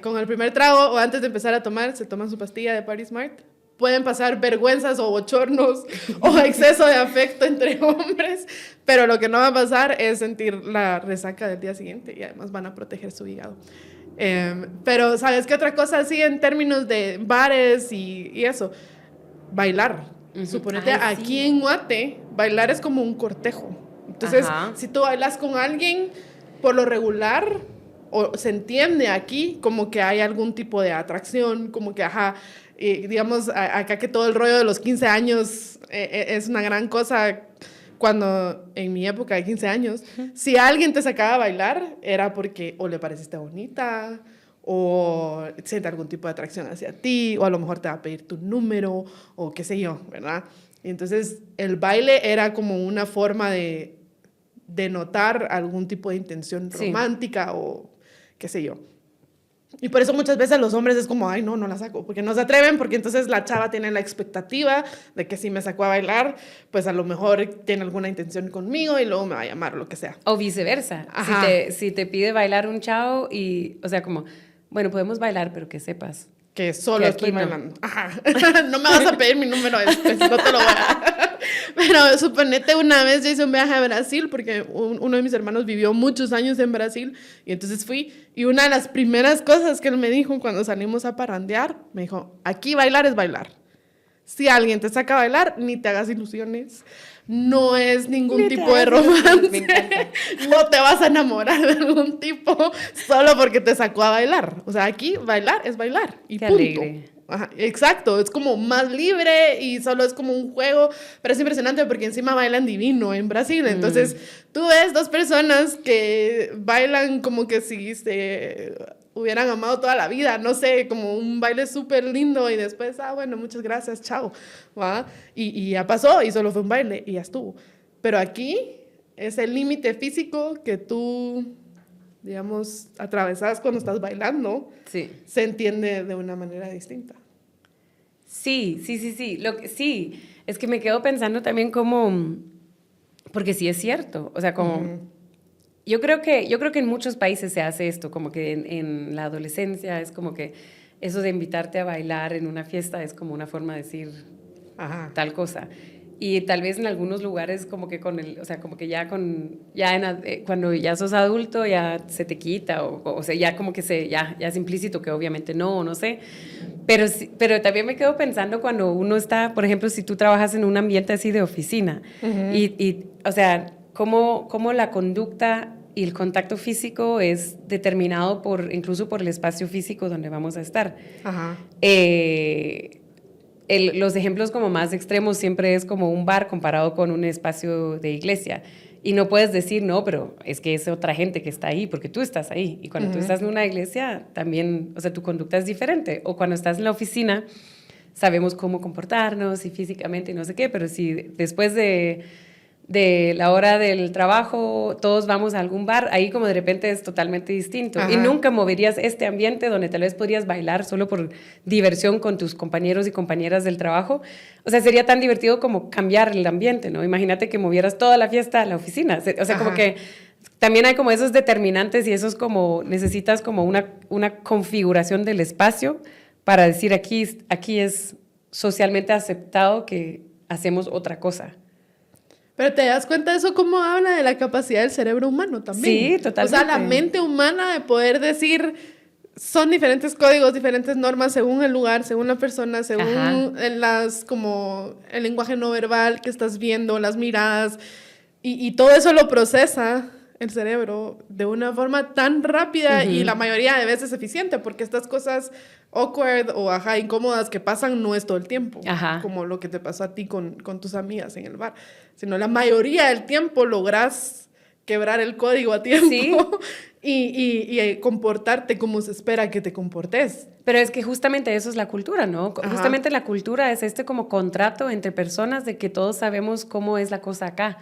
Con el primer trago o antes de empezar a tomar, se toman su pastilla de Party Smart. Pueden pasar vergüenzas o bochornos o exceso de afecto entre hombres, pero lo que no va a pasar es sentir la resaca del día siguiente y además van a proteger su hígado. Pero, ¿sabes qué otra cosa así en términos de bares y eso? Bailar. Suponete, Ay, aquí sí. en Guate, bailar es como un cortejo. Entonces, Ajá. si tú bailas con alguien, por lo regular, o se entiende aquí como que hay algún tipo de atracción, como que, ajá, digamos, acá que todo el rollo de los 15 años es una gran cosa. Cuando en mi época de 15 años, si alguien te sacaba a bailar, era porque o le pareciste bonita, o siente algún tipo de atracción hacia ti, o a lo mejor te va a pedir tu número, o qué sé yo, ¿verdad? Y entonces el baile era como una forma de notar algún tipo de intención Sí. romántica o qué sé yo. Y por eso muchas veces los hombres es como, ay, no, no la saco, porque no se atreven, porque entonces la chava tiene la expectativa de que si me sacó a bailar, pues a lo mejor tiene alguna intención conmigo y luego me va a llamar o lo que sea. O viceversa. Ajá. Si te pide bailar un chavo y, o sea, como, bueno, podemos bailar, pero que sepas. Que solo Que aquí estoy no. bailando. Ajá. No me vas a pedir mi número después, no te lo voy a dar. Pero suponete una vez yo hice un viaje a Brasil porque uno de mis hermanos vivió muchos años en Brasil y entonces fui y una de las primeras cosas que él me dijo cuando salimos a parrandear, me dijo, aquí bailar es bailar. Si alguien te saca a bailar, ni te hagas ilusiones. No es ningún Ni te tipo de hagas ilusiones, me romance. encanta. No te vas a enamorar de algún tipo solo porque te sacó a bailar. O sea, aquí bailar es bailar y Qué punto. alegre. Ajá, exacto, es como más libre y solo es como un juego, pero es impresionante porque encima bailan divino en Brasil. Entonces, tú ves dos personas que bailan como que si se hubieran amado toda la vida, no sé, como un baile súper lindo y después, bueno, muchas gracias, chao, ¿va? Y ya pasó y solo fue un baile y ya estuvo. Pero aquí es el límite físico que tú, digamos, atravesas cuando estás bailando, Sí. se entiende de una manera distinta. Sí, sí, sí, sí. Sí, es que me quedo pensando también como, porque sí es cierto, o sea, como, yo creo que en muchos países se hace esto, como que en la adolescencia es como que eso de invitarte a bailar en una fiesta es como una forma de decir Ajá. tal cosa. Y tal vez en algunos lugares como que o sea, como que cuando ya sos adulto ya se te quita, o sea, ya como que ya es implícito que obviamente no sé. Pero también me quedo pensando cuando uno está, por ejemplo, si tú trabajas en un ambiente así de oficina, o sea, cómo la conducta y el contacto físico es determinado incluso por el espacio físico donde vamos a estar. Ajá. Los ejemplos como más extremos siempre es como un bar comparado con un espacio de iglesia. Y no puedes decir, no, pero es que es otra gente que está ahí, porque tú estás ahí. Y cuando tú estás en una iglesia, también, o sea, tu conducta es diferente. O cuando estás en la oficina, sabemos cómo comportarnos y físicamente y no sé qué, pero si después de la hora del trabajo todos vamos a algún bar, ahí como de repente es totalmente distinto. Y nunca moverías este ambiente donde tal vez podrías bailar solo por diversión con tus compañeros y compañeras del trabajo. O sea, sería tan divertido como cambiar el ambiente, ¿no? Imagínate que movieras toda la fiesta a la oficina. O sea, como que también hay como esos determinantes y esos como necesitas como una configuración del espacio para decir aquí es socialmente aceptado que hacemos otra cosa. Pero te das cuenta de eso, cómo habla de la capacidad del cerebro humano también. Sí, totalmente. O sea, la mente humana de poder decir, son diferentes códigos, diferentes normas según el lugar, según la persona, según como el lenguaje no verbal que estás viendo, las miradas, y todo eso lo procesa el cerebro de una forma tan rápida y la mayoría de veces eficiente, porque estas cosas awkward o incómodas que pasan no es todo el tiempo, como lo que te pasó a ti con tus amigas en el bar, sino la mayoría del tiempo logras quebrar el código a tiempo y comportarte como se espera que te comportes. Pero es que justamente eso es la cultura, ¿no? Justamente la cultura es este como contrato entre personas de que todos sabemos cómo es la cosa acá.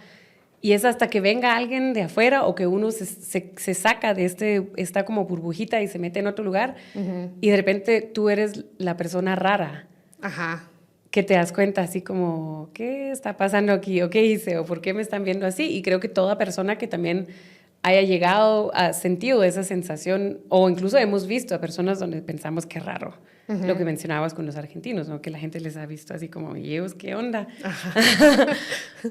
Y es hasta que venga alguien de afuera o que uno se saca de esta como burbujita y se mete en otro lugar y de repente tú eres la persona rara. Que te das cuenta así como, ¿qué está pasando aquí? ¿O qué hice? ¿O por qué me están viendo así? Y creo que toda persona que también haya llegado a sentido esa sensación, o incluso hemos visto a personas donde pensamos que raro, lo que mencionabas con los argentinos, ¿no? Que la gente les ha visto así como, ¿y ellos qué onda?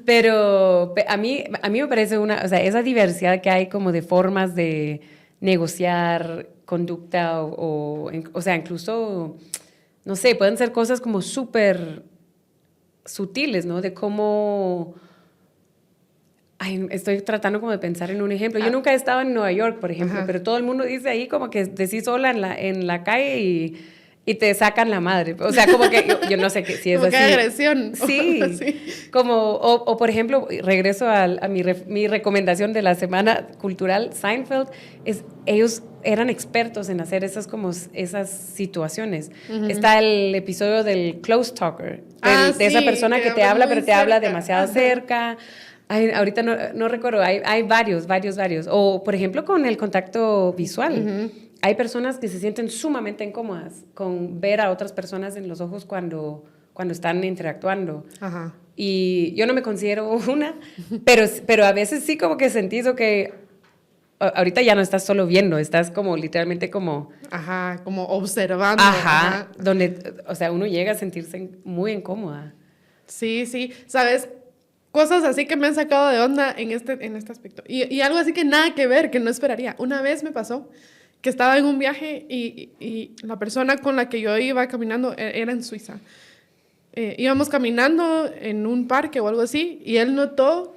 Pero a mí me parece o sea, esa diversidad que hay como de formas de negociar conducta o sea, incluso, no sé, pueden ser cosas como súper sutiles, ¿no? De cómo... Ay, estoy tratando como de pensar en un ejemplo. Yo nunca he estado en Nueva York, por ejemplo, pero todo el mundo dice ahí como que decís sola en la calle y te sacan la madre. O sea, como que yo no sé si es como así. Como que agresión. Sí. Como, o por ejemplo, regreso a mi recomendación de la semana cultural, Seinfeld, ellos eran expertos en hacer esas situaciones. Está el episodio del close talker, de esa persona que te habla, pero te habla demasiado cerca. Ay, ahorita no recuerdo, hay varios. O, por ejemplo, con el contacto visual. Hay personas que se sienten sumamente incómodas con ver a otras personas en los ojos cuando están interactuando. Y yo no me considero una, pero a veces sí como que sentís que ahorita ya no estás solo viendo, estás como literalmente como... como observando. Donde, o sea, uno llega a sentirse muy incómoda. Sí, ¿sabes? Cosas así que me han sacado de onda en este aspecto. Y algo así que nada que ver, que no esperaría. Una vez me pasó que estaba en un viaje y la persona con la que yo iba caminando era en Suiza. Íbamos caminando en un parque o algo así y él notó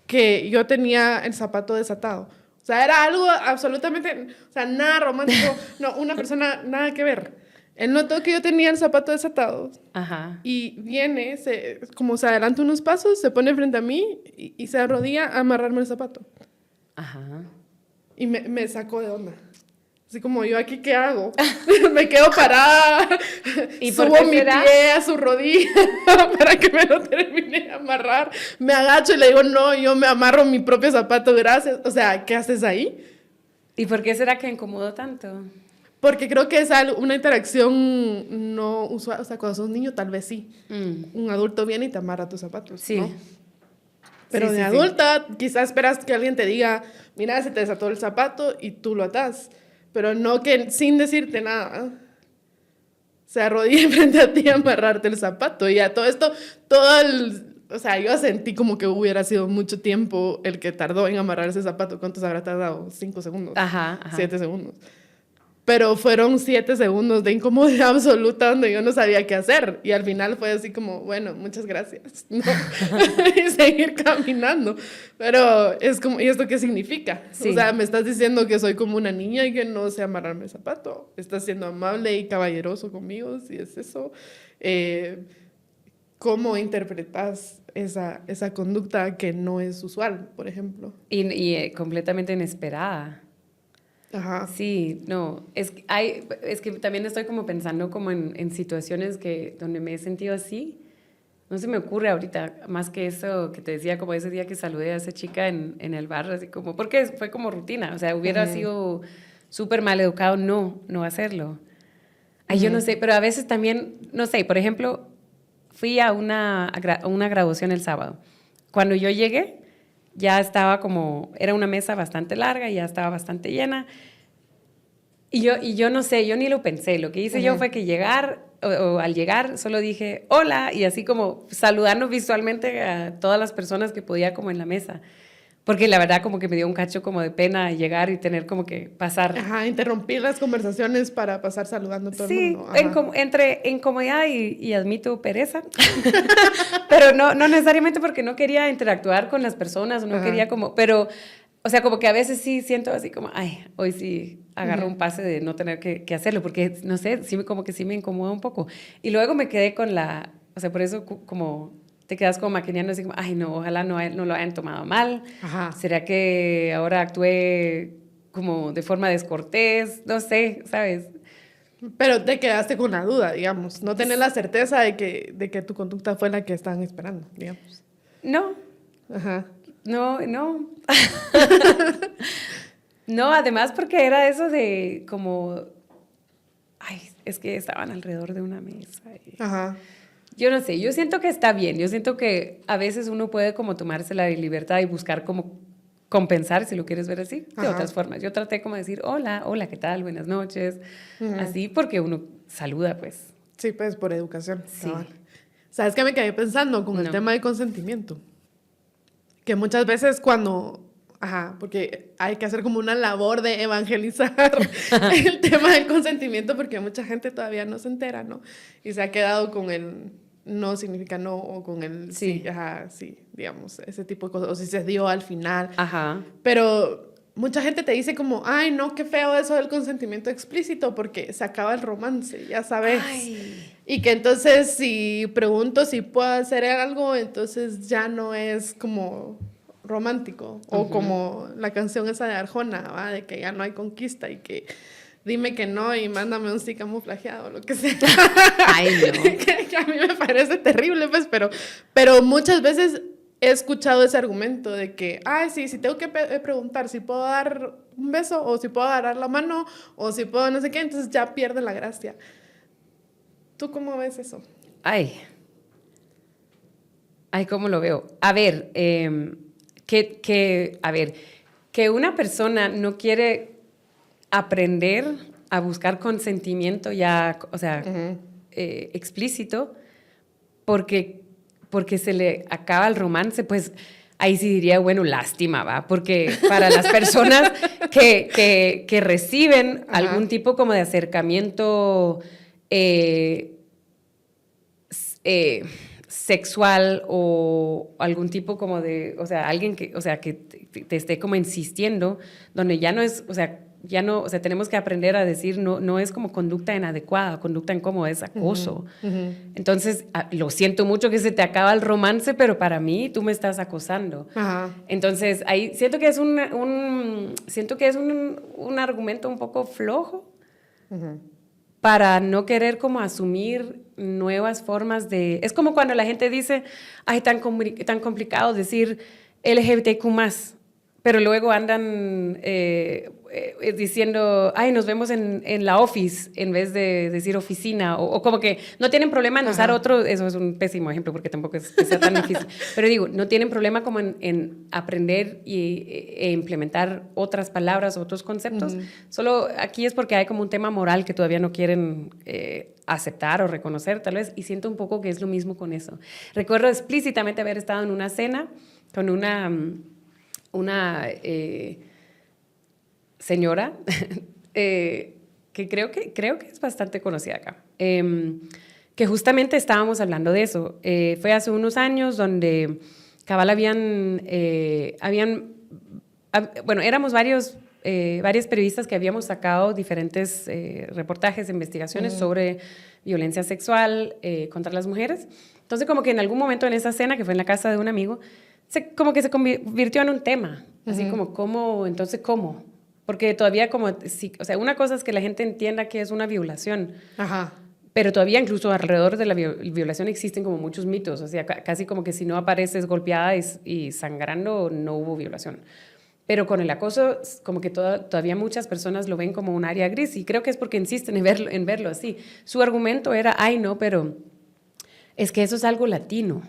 que yo tenía el zapato desatado. O sea, era algo absolutamente, o sea, nada romántico. No, una persona, nada que ver. Él notó que yo tenía el zapato desatado y viene, como se adelanta unos pasos, se pone frente a mí y se arrodilla a amarrarme el zapato. Y me sacó de onda. Así como, ¿yo aquí qué hago? Me quedo parada, ¿y subo mi pie a su rodilla para que me lo termine de amarrar. Me agacho y le digo, no, yo me amarro mi propio zapato, gracias. O sea, ¿qué haces ahí? ¿Y por qué será que incomodó tanto? Porque creo que es una interacción no usual. O sea, cuando sos niño, tal vez sí. Un adulto viene y te amarra tus zapatos, sí. ¿no? Pero de adulta, quizás esperas que alguien te diga, mira, se te desató el zapato y tú lo atás. Pero no que sin decirte nada se arrodille frente a ti a amarrarte el zapato. Y a todo esto, o sea, yo sentí como que hubiera sido mucho tiempo el que tardó en amarrar ese zapato. ¿Cuántos habrá tardado? 5 segundos. 7 segundos. Pero fueron 7 segundos de incomodidad absoluta donde yo no sabía qué hacer. Y al final fue así como, bueno, muchas gracias, ¿no? Y seguir caminando. Pero es como, ¿y esto qué significa? O sea, me estás diciendo que soy como una niña y que no sé amarrarme el zapato. Estás siendo amable y caballeroso conmigo, si es eso. cómo interpretas esa conducta que no es usual, por ejemplo. Y completamente inesperada. Ajá. Sí, no, es que también estoy como pensando como en situaciones donde me he sentido así. No se me ocurre ahorita más que eso que te decía, como ese día que saludé a esa chica en el bar, así como, porque fue como rutina, o sea, hubiera sido súper mal educado no hacerlo. Ay, yo no sé, pero a veces también, no sé, por ejemplo, fui a una graduación el sábado. Cuando yo llegué, ya estaba como, era una mesa bastante larga y ya estaba bastante llena. Y yo no sé, yo ni lo pensé. Lo que hice yo fue que al llegar, solo dije hola y así como saludando visualmente a todas las personas que podía como en la mesa. Porque la verdad como que me dio un cacho como de pena llegar y tener como que pasar. Ajá, interrumpir las conversaciones para pasar saludando a todo el Sí, mundo. Ajá. entre incomodidad y admito pereza. Pero no necesariamente porque no quería interactuar con las personas, no quería como, pero, o sea, como que a veces sí siento así como, ay, hoy sí agarro un pase de no tener que hacerlo, porque, no sé, sí, como que sí me incomoda un poco. Y luego me quedé con o sea, por eso como te quedas como maquineando así como, ay, no, ojalá no lo hayan tomado mal. Ajá. ¿Será que ahora actué como de forma descortés? No sé, ¿sabes? Pero te quedaste con la duda, digamos. No tenés la certeza de que tu conducta fue la que estaban esperando, digamos. No, Ajá. no. No, además porque era eso de como, ay, es que estaban alrededor de una mesa. Ajá. Yo no sé, yo siento que está bien, yo siento que a veces uno puede como tomarse la libertad y buscar como compensar, si lo quieres ver así, de otras formas. Yo traté como de decir, hola, ¿qué tal? Buenas noches. Así porque uno saluda, pues. Sí, pues por educación. Sí. Cabal. ¿Sabes qué me quedé pensando con el tema del consentimiento? Que muchas veces cuando, porque hay que hacer como una labor de evangelizar el tema del consentimiento porque mucha gente todavía no se entera, ¿no? Y se ha quedado con el no significa no o con el sí, sí, digamos, ese tipo de cosas, o si se dio al final. Ajá. Pero mucha gente te dice como, ay, no, qué feo eso del consentimiento explícito porque se acaba el romance, ya sabes. Ay. Y que entonces si pregunto si puedo hacer algo, entonces ya no es como romántico. O como la canción esa de Arjona, ¿va? De que ya no hay conquista y que dime que no y mándame un sí camuflajeado, lo que sea. Ay, no. que a mí me parece terrible, pues, pero muchas veces he escuchado ese argumento de que, ay, sí, si tengo que preguntar si puedo dar un beso o si puedo agarrar la mano o si puedo no sé qué, entonces ya pierde la gracia. ¿Tú cómo ves eso? Ay, ¿cómo lo veo? A ver, que una persona no quiere aprender a buscar consentimiento ya, o sea, explícito, porque se le acaba el romance, pues ahí sí diría, bueno, lástima, ¿va? Porque para las personas que reciben algún tipo como de acercamiento sexual o algún tipo como de, o sea, alguien que te esté como insistiendo, donde ya no es, o sea, tenemos que aprender a decir, no es como conducta inadecuada, conducta incómoda, es acoso. Entonces, lo siento mucho que se te acaba el romance, pero para mí tú me estás acosando. Entonces, ahí siento que es un argumento un poco flojo para no querer como asumir nuevas formas de... Es como cuando la gente dice, ay, tan complicado decir LGBTQ+, pero luego andan diciendo, ay, nos vemos en la office, en vez de decir oficina, o como que no tienen problema en usar otro, eso es un pésimo ejemplo, porque tampoco es que sea tan difícil, pero digo, no tienen problema como en aprender e implementar otras palabras, otros conceptos, solo aquí es porque hay como un tema moral que todavía no quieren aceptar o reconocer, tal vez, y siento un poco que es lo mismo con eso. Recuerdo explícitamente haber estado en una cena con una señora que creo que es bastante conocida acá, que justamente estábamos hablando de eso. Fue hace unos años donde cabal bueno, éramos varios varias periodistas que habíamos sacado diferentes reportajes, investigaciones sobre violencia sexual contra las mujeres. Entonces, como que en algún momento en esa cena, que fue en la casa de un amigo, como que se convirtió en un tema. Así como, ¿cómo? Entonces, ¿cómo? Porque todavía como, sí, o sea, una cosa es que la gente entienda que es una violación. Ajá. Pero todavía incluso alrededor de la violación existen como muchos mitos. O sea, casi como que si no apareces golpeada y sangrando, no hubo violación. Pero con el acoso, como que todavía muchas personas lo ven como un área gris. Y creo que es porque insisten en verlo así. Su argumento era, ay, no, pero es que eso es algo latino.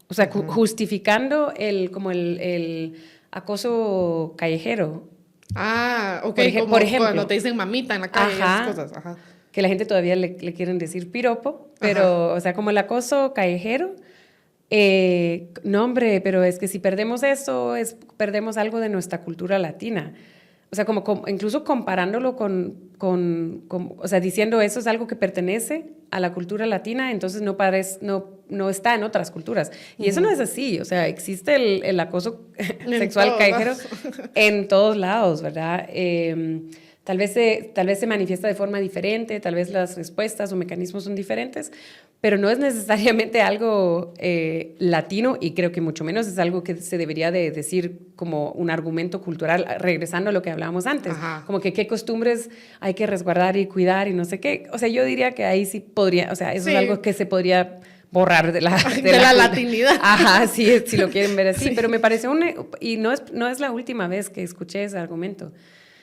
O sea, justificando como el acoso callejero. Ah, ok. Por ejemplo, cuando te dicen mamita en la calle, esas cosas. Ajá. Que la gente todavía le quieren decir piropo, pero, o sea, como el acoso callejero, no, hombre, pero es que si perdemos eso, perdemos algo de nuestra cultura latina. O sea, incluso comparándolo o sea, diciendo eso es algo que pertenece a la cultura latina, entonces no está en otras culturas. Y eso no es así, o sea, existe el acoso sexual callejero en todos lados, ¿verdad? Tal vez se manifiesta de forma diferente, tal vez las respuestas o mecanismos son diferentes, pero no es necesariamente algo latino y creo que mucho menos es algo que se debería de decir como un argumento cultural, regresando a lo que hablábamos antes, como que qué costumbres hay que resguardar y cuidar y no sé qué. O sea, yo diría que ahí sí podría, o sea, eso es algo que se podría borrar de la latinidad. Ajá, sí, si lo quieren ver así, pero me parece y no es la última vez que escuché ese argumento.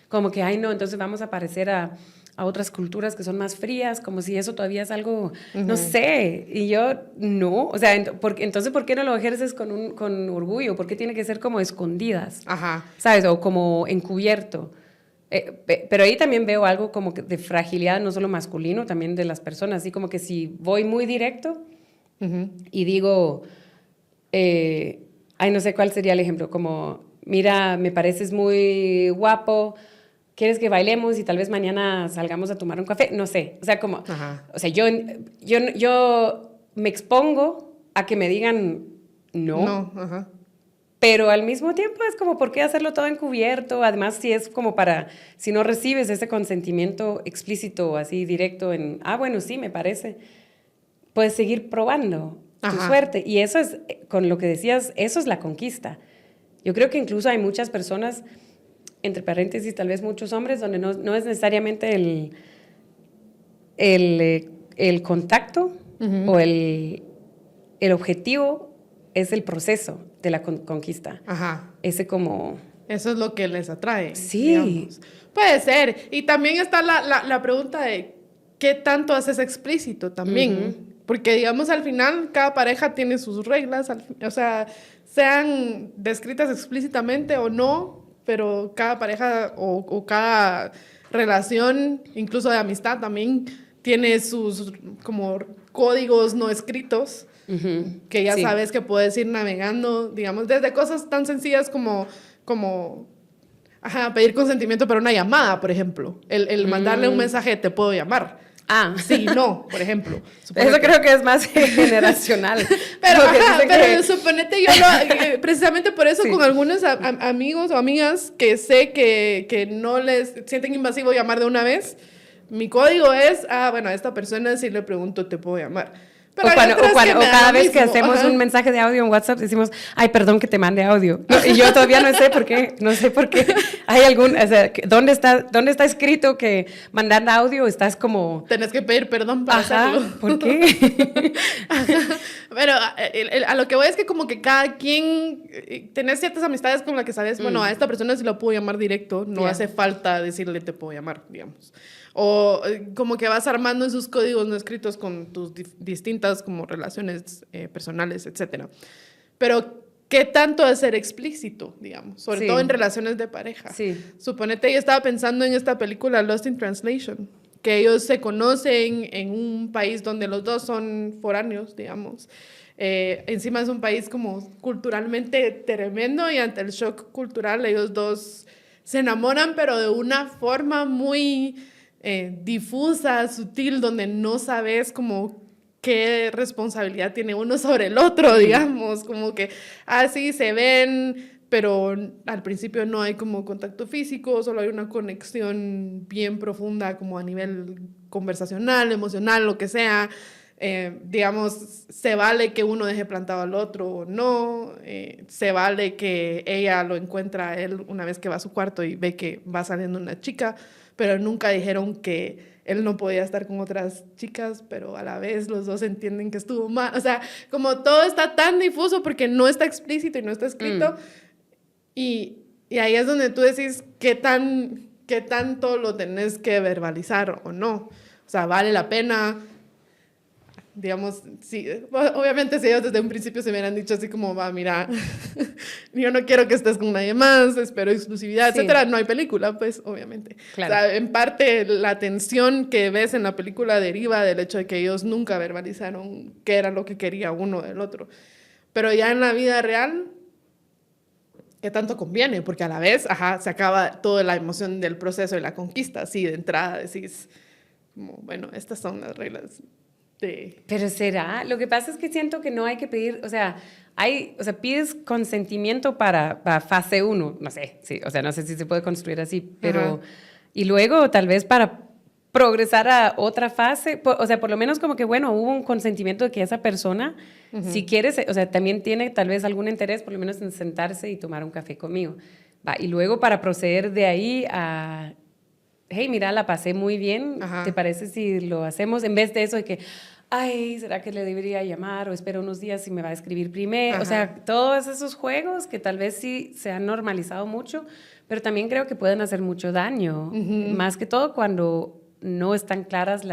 Como que, ay, no, entonces vamos a parecer a otras culturas que son más frías, como si eso todavía es algo, no sé. Y yo, no. O sea, entonces, ¿por qué no lo ejerces con orgullo? ¿Por qué tiene que ser como escondidas? Ajá. ¿Sabes? O como encubierto. Pero ahí también veo algo como de fragilidad, no solo masculino, también de las personas. Así como que si voy muy directo y digo, ay, no sé cuál sería el ejemplo, como, mira, me pareces muy guapo, ¿quieres que bailemos y tal vez mañana salgamos a tomar un café? No sé, o sea, como, o sea, yo me expongo a que me digan no, pero al mismo tiempo es como, ¿por qué hacerlo todo encubierto? Además, si no recibes ese consentimiento explícito, así directo bueno, sí, me parece, puedes seguir probando tu suerte. Y eso es, con lo que decías, eso es la conquista. Yo creo que incluso hay muchas personas, entre paréntesis, tal vez muchos hombres, donde no es necesariamente el contacto o el objetivo, es el proceso de la conquista. Ese como... Eso es lo que les atrae. Sí. Digamos. Puede ser. Y también está la pregunta de qué tanto haces explícito también. Porque, digamos, al final cada pareja tiene sus reglas, o sea, sean descritas explícitamente o no, pero cada pareja o cada relación, incluso de amistad también, tiene sus como códigos no escritos, que ya sabes que puedes ir navegando, digamos, desde cosas tan sencillas como pedir consentimiento para una llamada, por ejemplo. El mandarle un mensaje, te puedo llamar. Sí, no, por ejemplo. Eso creo que es más generacional. pero suponete yo, precisamente por eso con algunos amigos o amigas que sé que no les sienten invasivo llamar de una vez, mi código es, bueno, a esta persona si le pregunto, te puedo llamar. O cada vez que hacemos un mensaje de audio en WhatsApp decimos, ay, perdón que te mande audio. Y yo todavía no sé por qué. Hay o sea, ¿dónde está escrito que mandar audio estás como... Tenés que pedir perdón para hacerlo. ¿Por qué? Pero a lo que voy es que como que cada quien, tenés ciertas amistades con las que sabes, bueno, a esta persona sí lo puedo llamar directo, no hace falta decirle te puedo llamar, digamos. O como que vas armando esos códigos no escritos con tus distintas como relaciones personales, etc. Pero, ¿qué tanto es ser explícito, digamos? Sobre todo en relaciones de pareja. Sí. Suponete, yo estaba pensando en esta película Lost in Translation, que ellos se conocen en un país donde los dos son foráneos, digamos. Encima es un país como culturalmente tremendo y ante el shock cultural ellos dos se enamoran, pero de una forma muy... difusa, sutil, donde no sabes como qué responsabilidad tiene uno sobre el otro, digamos, como que así se ven pero al principio no hay como contacto físico, solo hay una conexión bien profunda como a nivel conversacional, emocional, lo que sea. Digamos, se vale que uno deje plantado al otro o no, se vale que ella lo encuentra a él una vez que va a su cuarto y ve que va saliendo una chica, pero nunca dijeron que él no podía estar con otras chicas, pero a la vez los dos entienden que estuvo mal. O sea, como todo está tan difuso porque no está explícito y no está escrito. Y ahí es donde tú decís qué tanto lo tenés que verbalizar o no. O sea, vale la pena. Digamos, sí, obviamente si ellos desde un principio se hubieran dicho así como, va, mira, yo no quiero que estés con nadie más, espero exclusividad, sí, etcétera, no hay película, pues, obviamente. Claro. O sea, en parte la tensión que ves en la película deriva del hecho de que ellos nunca verbalizaron qué era lo que quería uno del otro. Pero ya en la vida real, ¿qué tanto conviene? Porque a la vez, se acaba toda la emoción del proceso de la conquista, así de entrada decís, como, bueno, estas son las reglas. Pero será, lo que pasa es que siento que no hay que pedir, o sea, pides consentimiento para fase 1, no sé, sí, o sea, no sé si se puede construir así, pero, y luego tal vez para progresar a otra fase, o sea, por lo menos como que, bueno, hubo un consentimiento de que esa persona, si quieres, o sea, también tiene tal vez algún interés, por lo menos en sentarse y tomar un café conmigo, y luego para proceder de ahí a... Hey, mira, la pasé muy bien, ¿te parece si lo hacemos? En vez de eso de que, ay, ¿será que le debería llamar? O espero unos días si me va a escribir primero. O sea, todos esos juegos que tal vez sí se han normalizado mucho, pero también creo que pueden hacer mucho daño. Más que todo cuando no están claras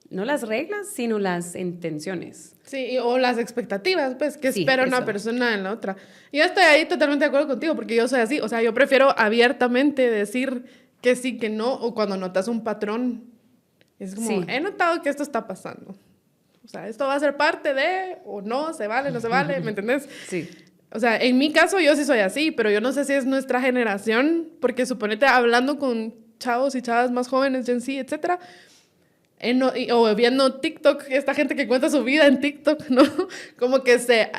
no las reglas, sino las intenciones. Sí, o las expectativas, pues, que espera una persona en la otra. Yo estoy ahí totalmente de acuerdo contigo, porque yo soy así. O sea, yo prefiero abiertamente decir que sí, que no, o cuando notas un patrón, es como, he notado que esto está pasando. O sea, esto va a ser parte de, o no, se vale, no se vale, ¿me entendés? Sí. O sea, en mi caso yo sí soy así, pero yo no sé si es nuestra generación, porque suponete hablando con chavos y chavas más jóvenes, Gen Z, etcétera, o viendo TikTok, esta gente que cuenta su vida en TikTok, ¿no? Como que se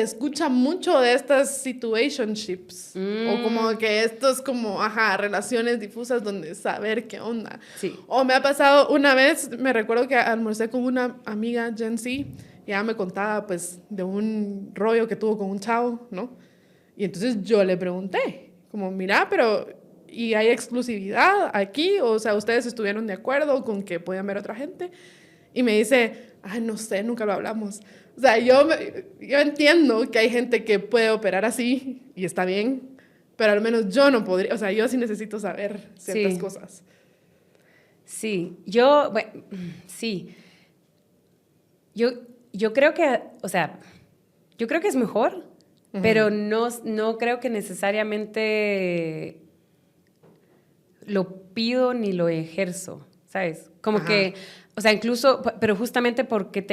escucha mucho de estas situationships, o como que estos como, relaciones difusas donde saber qué onda. Sí. O me ha pasado una vez, me recuerdo que almorcé con una amiga Gen Z, y ella me contaba pues de un rollo que tuvo con un chavo, ¿no? Y entonces yo le pregunté, como, mira, pero ¿y hay exclusividad aquí? O sea, ¿ustedes estuvieron de acuerdo con que podían ver otra gente? Y me dice, no sé, nunca lo hablamos. O sea, yo entiendo que hay gente que puede operar así y está bien, pero al menos yo no podría. O sea, yo sí necesito saber ciertas cosas. Sí, sí. Yo creo que, o sea, yo creo que es mejor, pero no creo que necesariamente lo pido ni lo ejerzo, ¿sabes? Como que, o sea, incluso, pero justamente porque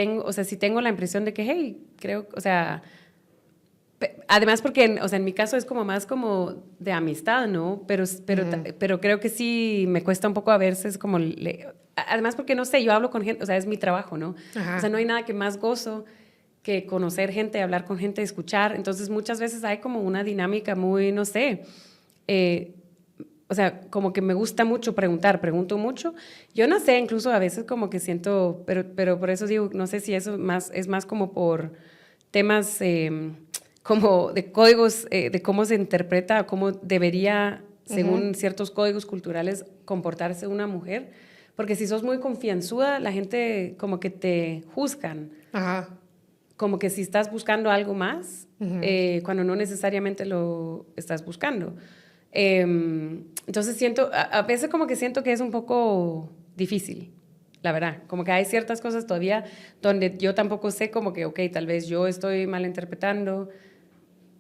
si tengo la impresión de que, hey, creo, o sea, además porque, o sea, en mi caso es como más como de amistad, ¿no? Pero creo que sí me cuesta un poco a veces como, además porque, no sé, yo hablo con gente, o sea, es mi trabajo, ¿no? O sea, no hay nada que más gozo que conocer gente, hablar con gente, escuchar. Entonces, muchas veces hay como una dinámica muy, no sé, o sea, como que me gusta mucho pregunto mucho. Yo no sé, incluso a veces como que siento, pero por eso digo, no sé si eso es más como por temas como de códigos, de cómo se interpreta, cómo debería, según ciertos códigos culturales, comportarse una mujer. Porque si sos muy confianzuda, la gente como que te juzgan. Como que si estás buscando algo más, cuando no necesariamente lo estás buscando. Entonces a veces como que siento que es un poco difícil, la verdad, como que hay ciertas cosas todavía donde yo tampoco sé como que, ok, tal vez yo estoy malinterpretando,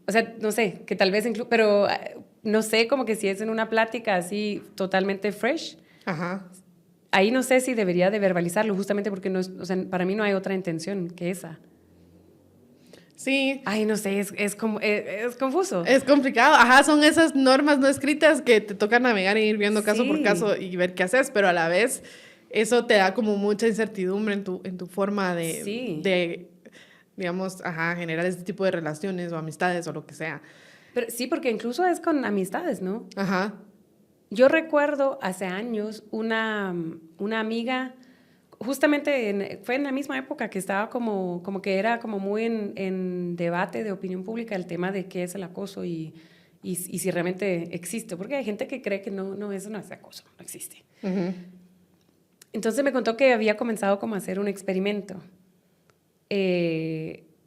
o sea, no sé, que tal vez pero no sé, como que si es en una plática así totalmente fresh, ahí no sé si debería de verbalizarlo, justamente porque no, o sea, para mí no hay otra intención que esa. Sí. Ay, no sé, es confuso. Es complicado. Son esas normas no escritas que te toca navegar e ir viendo caso por caso y ver qué haces, pero a la vez eso te da como mucha incertidumbre en tu forma de digamos, generar este tipo de relaciones o amistades o lo que sea. Pero sí, porque incluso es con amistades, ¿no? Ajá. Yo recuerdo hace años una amiga, justamente fue en la misma época que estaba como que era como muy en debate de opinión pública el tema de qué es el acoso y si realmente existe, porque hay gente que cree que no, eso no es acoso, no existe. Uh-huh. Entonces me contó que había comenzado como a hacer un experimento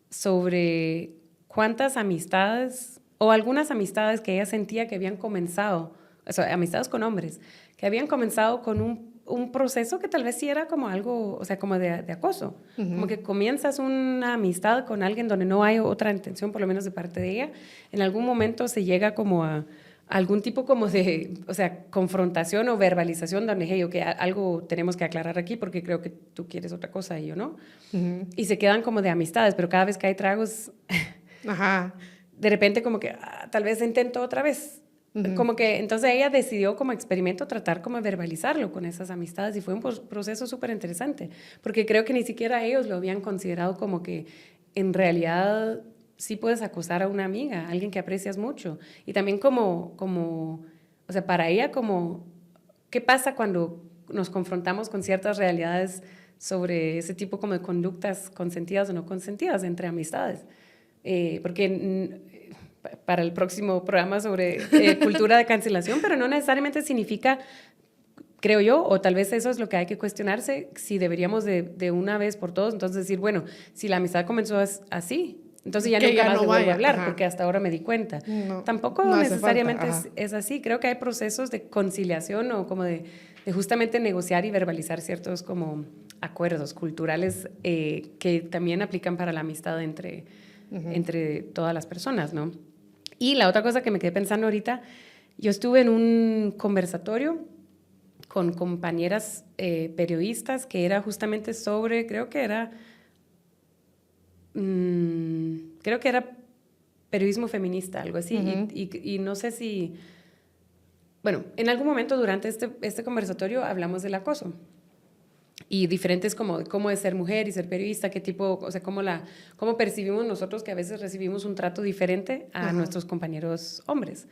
sobre cuántas amistades o algunas amistades que ella sentía que habían comenzado, o sea, amistades con hombres, que habían comenzado con un proceso que tal vez sí era como algo, o sea, como de acoso. Uh-huh. Como que comienzas una amistad con alguien donde no hay otra intención, por lo menos de parte de ella. En algún momento se llega como a algún tipo como de, o sea, confrontación o verbalización donde, hey, okay, algo tenemos que aclarar aquí porque creo que tú quieres otra cosa y yo no. Uh-huh. Y se quedan como de amistades, pero cada vez que hay tragos, ajá, de repente como que tal vez intento otra vez. Uh-huh. Como que entonces ella decidió como experimento tratar como verbalizarlo con esas amistades y fue un proceso súper interesante porque creo que ni siquiera ellos lo habían considerado como que en realidad sí puedes acosar a una amiga, a alguien que aprecias mucho y también como o sea, para ella como ¿qué pasa cuando nos confrontamos con ciertas realidades sobre ese tipo como de conductas consentidas o no consentidas entre amistades? Porque para el próximo programa sobre cultura de cancelación, pero no necesariamente significa, creo yo, o tal vez eso es lo que hay que cuestionarse, si deberíamos de una vez por todos, entonces decir, bueno, si la amistad comenzó así, entonces ya nunca más vuelvo a hablar, ajá, porque hasta ahora me di cuenta. No, tampoco no necesariamente es así, creo que hay procesos de conciliación o como de justamente negociar y verbalizar ciertos como acuerdos culturales que también aplican para la amistad entre todas las personas, ¿no? Y la otra cosa que me quedé pensando ahorita, yo estuve en un conversatorio con compañeras periodistas que era justamente sobre, creo que era periodismo feminista, algo así, y no sé si, bueno, en algún momento durante este conversatorio hablamos del acoso y diferentes como cómo es ser mujer y ser periodista, qué tipo, o sea, cómo percibimos nosotros que a veces recibimos un trato diferente a nuestros compañeros hombres.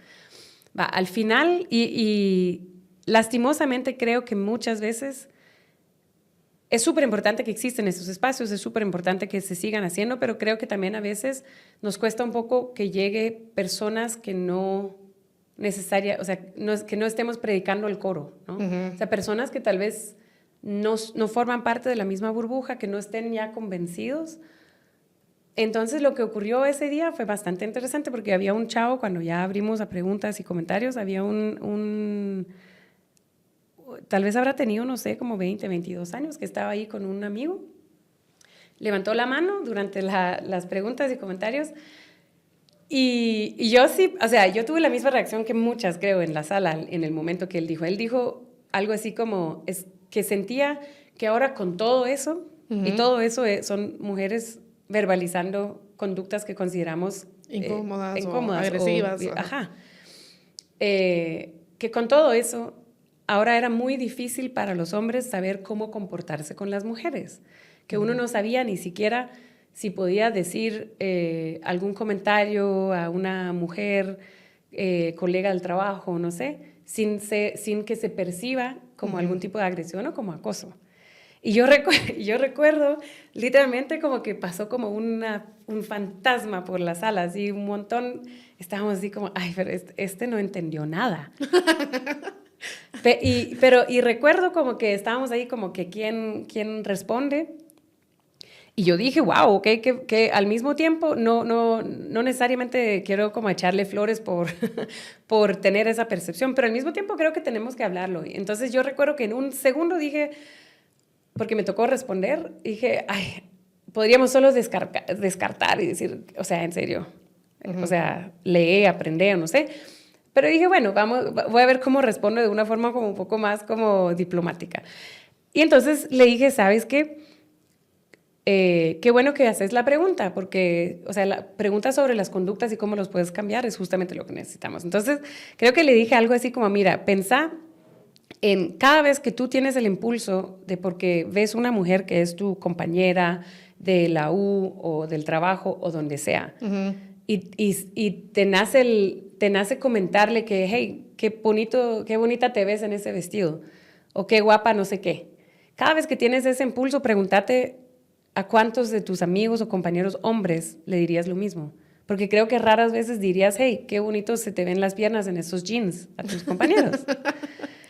Al final, y lastimosamente creo que muchas veces es súper importante que existen esos espacios, es súper importante que se sigan haciendo, pero creo que también a veces nos cuesta un poco que llegue personas que no o sea, que no estemos predicando el coro, ¿no? O sea, personas que tal vez no forman parte de la misma burbuja, que no estén ya convencidos. Entonces lo que ocurrió ese día fue bastante interesante porque había un chavo, cuando ya abrimos a preguntas y comentarios, había tal vez habrá tenido, no sé, como 20, 22 años, que estaba ahí con un amigo. Levantó la mano durante las preguntas y comentarios y yo sí, o sea, yo tuve la misma reacción que muchas, creo, en la sala en el momento que él dijo. Él dijo algo así como que sentía que ahora con todo eso, y todo eso son mujeres verbalizando conductas que consideramos incómodas o agresivas. Ajá. Que con todo eso, ahora era muy difícil para los hombres saber cómo comportarse con las mujeres, que uno no sabía ni siquiera si podía decir algún comentario a una mujer, colega del trabajo, no sé, sin que se perciba como algún tipo de agresión o como acoso. Y yo recuerdo literalmente como que pasó como un fantasma por la sala, así un montón, estábamos así como, ay, pero este no entendió nada. Y recuerdo como que estábamos ahí como que quién responde. Y yo dije, wow, okay, que al mismo tiempo no necesariamente quiero como echarle flores por tener esa percepción, pero al mismo tiempo creo que tenemos que hablarlo. Entonces yo recuerdo que en un segundo dije, porque me tocó responder, dije, ay, podríamos solo descartar y decir, o sea, en serio, o sea, lee, aprende, o no sé. Pero dije, bueno, voy a ver cómo respondo de una forma como un poco más como diplomática. Y entonces le dije, ¿sabes qué? Qué bueno que haces la pregunta, porque, o sea, la pregunta sobre las conductas y cómo los puedes cambiar es justamente lo que necesitamos. Entonces, creo que le dije algo así como, mira, pensá en cada vez que tú tienes el impulso de porque ves una mujer que es tu compañera de la U o del trabajo o donde sea, y te nace comentarle que, hey, qué bonita te ves en ese vestido, o qué guapa no sé qué. Cada vez que tienes ese impulso, pregúntate a cuántos de tus amigos o compañeros hombres le dirías lo mismo. Porque creo que raras veces dirías, hey, qué bonito se te ven las piernas en esos jeans a tus compañeros.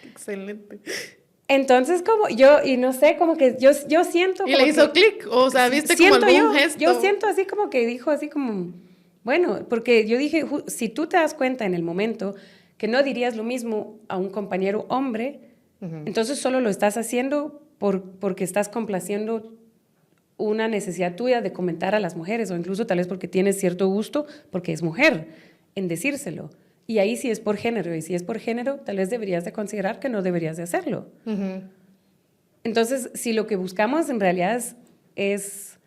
Excelente. Entonces, como yo, y no sé, como que yo siento... ¿Y le hizo clic? O sea, ¿viste como algún gesto? Yo siento así como que dijo así como... Bueno, porque yo dije, si tú te das cuenta en el momento que no dirías lo mismo a un compañero hombre, entonces solo lo estás haciendo porque estás complaciendo una necesidad tuya de comentar a las mujeres, o incluso tal vez porque tienes cierto gusto, porque es mujer, en decírselo. Y ahí sí es por género, y si es por género, tal vez deberías de considerar que no deberías de hacerlo. Entonces, si lo que buscamos en realidad es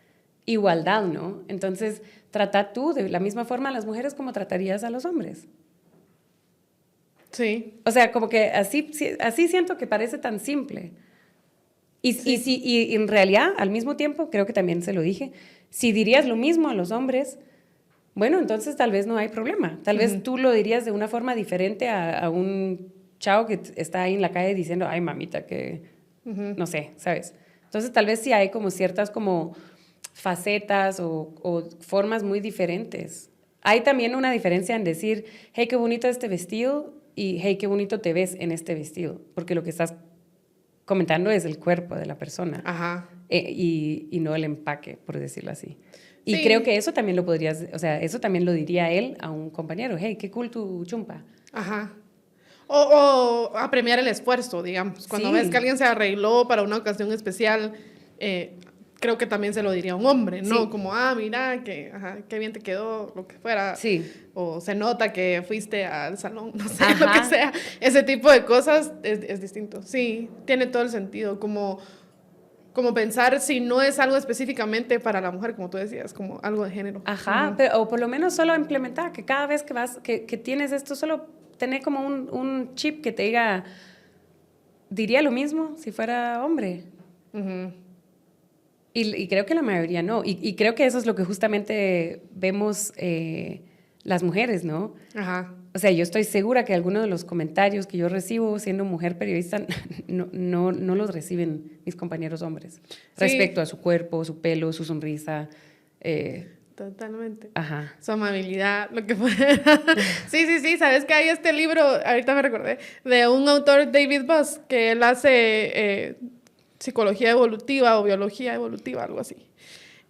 igualdad, ¿no? Entonces, trata tú de la misma forma a las mujeres como tratarías a los hombres. Sí. O sea, como que así siento que parece tan simple. Y en realidad, al mismo tiempo, creo que también se lo dije, si dirías lo mismo a los hombres, bueno, entonces tal vez no hay problema. Tal vez tú lo dirías de una forma diferente a un chavo que está ahí en la calle diciendo, ay, mamita, que no sé, ¿sabes? Entonces tal vez sí hay como ciertas como facetas o formas muy diferentes. Hay también una diferencia en decir, hey, qué bonito este vestido, y hey, qué bonito te ves en este vestido, porque lo que estás comentando es el cuerpo de la persona. Ajá. Y no el empaque, por decirlo así. Y Sí. creo que eso también lo podrías, o sea, eso también lo diría él a un compañero, hey, qué cool tu chumpa. Ajá. O a premiar el esfuerzo, digamos. Cuando Sí. ves que alguien se arregló para una ocasión especial, creo que también se lo diría a un hombre, ¿no? Sí. Como, mira, qué bien te quedó, lo que fuera. Sí. O se nota que fuiste al salón, no sé, Ajá. lo que sea. Ese tipo de cosas es distinto. Sí, tiene todo el sentido. Como pensar si no es algo específicamente para la mujer, como tú decías, como algo de género. Ajá, pero, o por lo menos solo implementar, que cada vez que tienes esto, solo tener como un chip que te diga, diría lo mismo si fuera hombre. Y creo que la mayoría no. Y creo que eso es lo que justamente vemos las mujeres, ¿no? Ajá. O sea, yo estoy segura que algunos de los comentarios que yo recibo siendo mujer periodista no los reciben mis compañeros hombres. Sí. Respecto a su cuerpo, su pelo, su sonrisa. Totalmente. Ajá. Su amabilidad, lo que fuera. Sí. Sabes que hay este libro, ahorita me recordé, de un autor, David Buss, que él hace psicología evolutiva o biología evolutiva, algo así.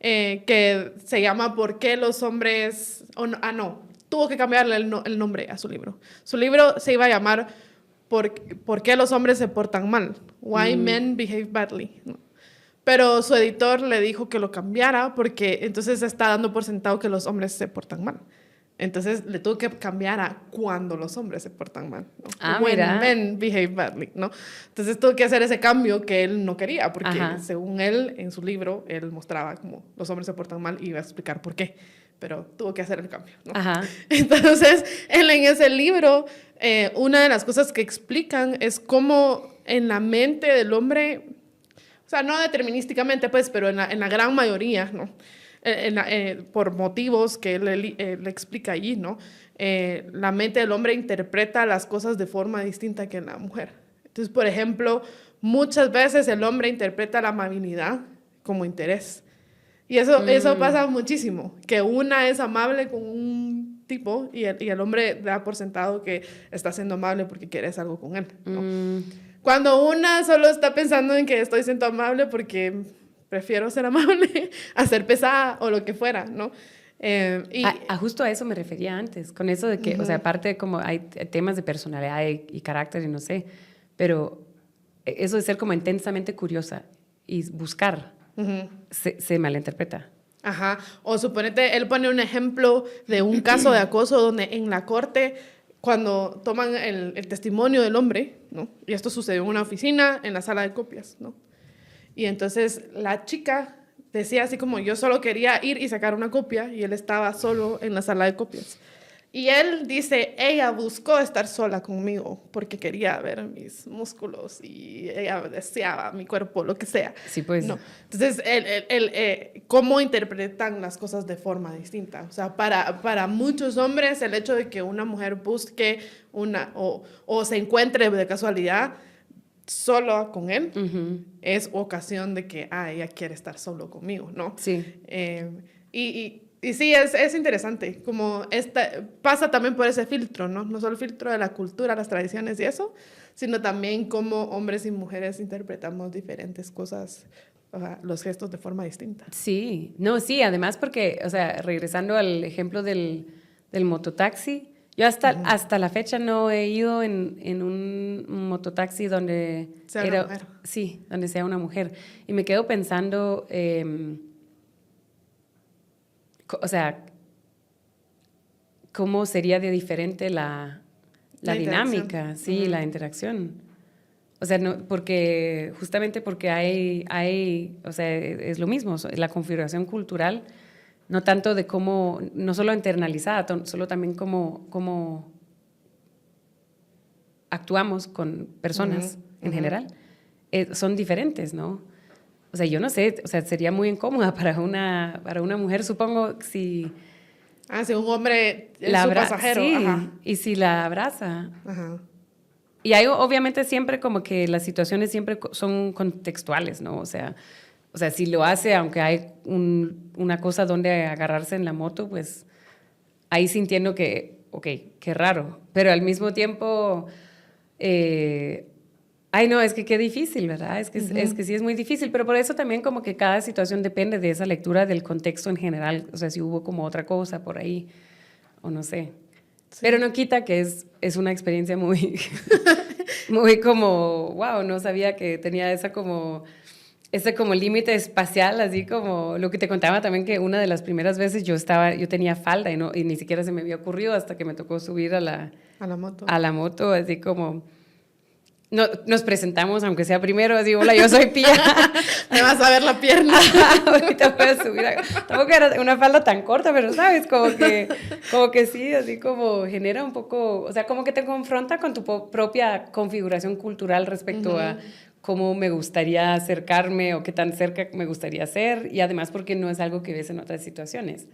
Que se llama ¿Por qué los hombres...? Tuvo que cambiarle el nombre a su libro. Su libro se iba a llamar ¿Por qué los hombres se portan mal? Why Men Behave Badly. ¿No? Pero su editor le dijo que lo cambiara porque entonces está dando por sentado que los hombres se portan mal. Entonces le tuvo que cambiar a cuando los hombres se portan mal, ¿no? When mira. men behave badly, ¿no? Entonces tuvo que hacer ese cambio que él no quería, porque Ajá. según él, en su libro, él mostraba como los hombres se portan mal y iba a explicar por qué. Pero tuvo que hacer el cambio, ¿no? Ajá. Entonces, él en ese libro, una de las cosas que explican es cómo en la mente del hombre, o sea, no determinísticamente, pues, pero en la gran mayoría, ¿no? Por motivos que él le explica allí, ¿no? La mente del hombre interpreta las cosas de forma distinta que la mujer. Entonces, por ejemplo, muchas veces el hombre interpreta la amabilidad como interés. Y eso pasa muchísimo, que una es amable con un tipo y el hombre da por sentado que está siendo amable porque quieres algo con él, ¿no? Cuando una solo está pensando en que estoy siendo amable porque prefiero ser amable a ser pesada o lo que fuera, ¿no? Justo a eso me refería antes, con eso de que, o sea, aparte como hay temas de personalidad y carácter y no sé, pero eso de ser como intensamente curiosa y buscar, se malinterpreta. Ajá, o suponete, él pone un ejemplo de un caso de acoso donde en la corte, cuando toman el testimonio del hombre, ¿no? Y esto sucedió en una oficina, en la sala de copias, ¿no? Y entonces la chica decía así como, yo solo quería ir y sacar una copia, y él estaba solo en la sala de copias. Y él dice, ella buscó estar sola conmigo porque quería ver mis músculos y ella deseaba mi cuerpo, lo que sea. Sí, pues. No. Entonces, ¿cómo interpretan las cosas de forma distinta? O sea, para muchos hombres, el hecho de que una mujer busque o se encuentre de casualidad solo con él es ocasión de que, ella quiere estar solo conmigo, ¿no? Sí. Y sí, es interesante, como pasa también por ese filtro, ¿no? No solo el filtro de la cultura, las tradiciones y eso, sino también cómo hombres y mujeres interpretamos diferentes cosas, o sea, los gestos de forma distinta. Sí, no, sí, además porque, o sea, regresando al ejemplo del mototaxi, yo hasta la fecha no he ido en un mototaxi donde Sea una mujer. Sí, donde sea una mujer. Y me quedo pensando, o sea, cómo sería de diferente la dinámica, sí, la interacción. O sea, no, justamente porque o sea, es lo mismo, la configuración cultural, no tanto de cómo, no solo internalizada, solo también cómo actuamos con personas en general, son diferentes, ¿no? O sea, yo no sé, o sea, sería muy incómoda para una mujer, supongo, si... si un hombre es su pasajero. Sí, ajá. y si la abraza. Ajá. Y hay obviamente siempre como que las situaciones siempre son contextuales, ¿no? O sea, si lo hace, aunque hay una cosa donde agarrarse en la moto, pues ahí sintiendo que, ok, qué raro. Pero al mismo tiempo... ay, no, es que qué difícil, ¿verdad? Es que sí es muy difícil, pero por eso también como que cada situación depende de esa lectura del contexto en general, o sea, si hubo como otra cosa por ahí, o no sé. Sí. Pero no quita que es una experiencia muy, muy como, wow, no sabía que tenía ese como límite espacial, así como lo que te contaba también, que una de las primeras veces yo tenía falda y ni siquiera se me había ocurrido hasta que me tocó subir a la moto. A la moto, así como... No, nos presentamos, aunque sea primero, así, hola, yo soy Pía. Me vas a ver la pierna. Ahorita voy a subir. Tampoco era una falda tan corta, pero sabes, como que sí, así como genera un poco, o sea, como que te confronta con tu propia configuración cultural respecto a cómo me gustaría acercarme o qué tan cerca me gustaría ser, y además porque no es algo que ves en otras situaciones.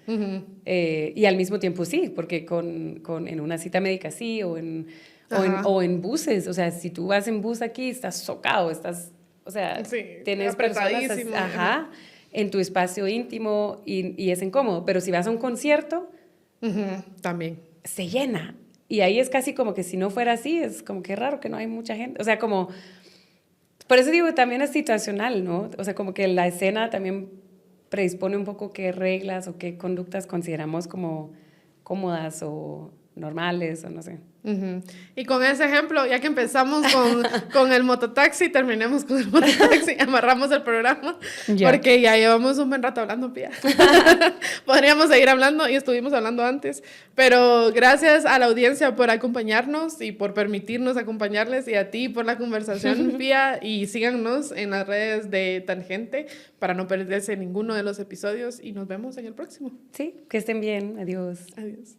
Y al mismo tiempo sí, porque en una cita médica sí, o en buses, o sea, si tú vas en bus aquí, estás socado, o sea, sí, tienes personas en tu espacio íntimo y es incómodo, pero si vas a un concierto, también se llena, y ahí es casi como que si no fuera así, es como que raro que no hay mucha gente, o sea, como, por eso digo, también es situacional, ¿no? O sea, como que la escena también predispone un poco qué reglas o qué conductas consideramos como cómodas o normales, o no sé. Y con ese ejemplo, ya que empezamos con el mototaxi, terminemos con el mototaxi, amarramos el programa, porque ya llevamos un buen rato hablando, Pía. Podríamos seguir hablando y estuvimos hablando antes, pero gracias a la audiencia por acompañarnos y por permitirnos acompañarles, y a ti por la conversación, Pía, y síganos en las redes de Tangente para no perderse ninguno de los episodios, y nos vemos en el próximo. Sí, que estén bien, adiós. Adiós.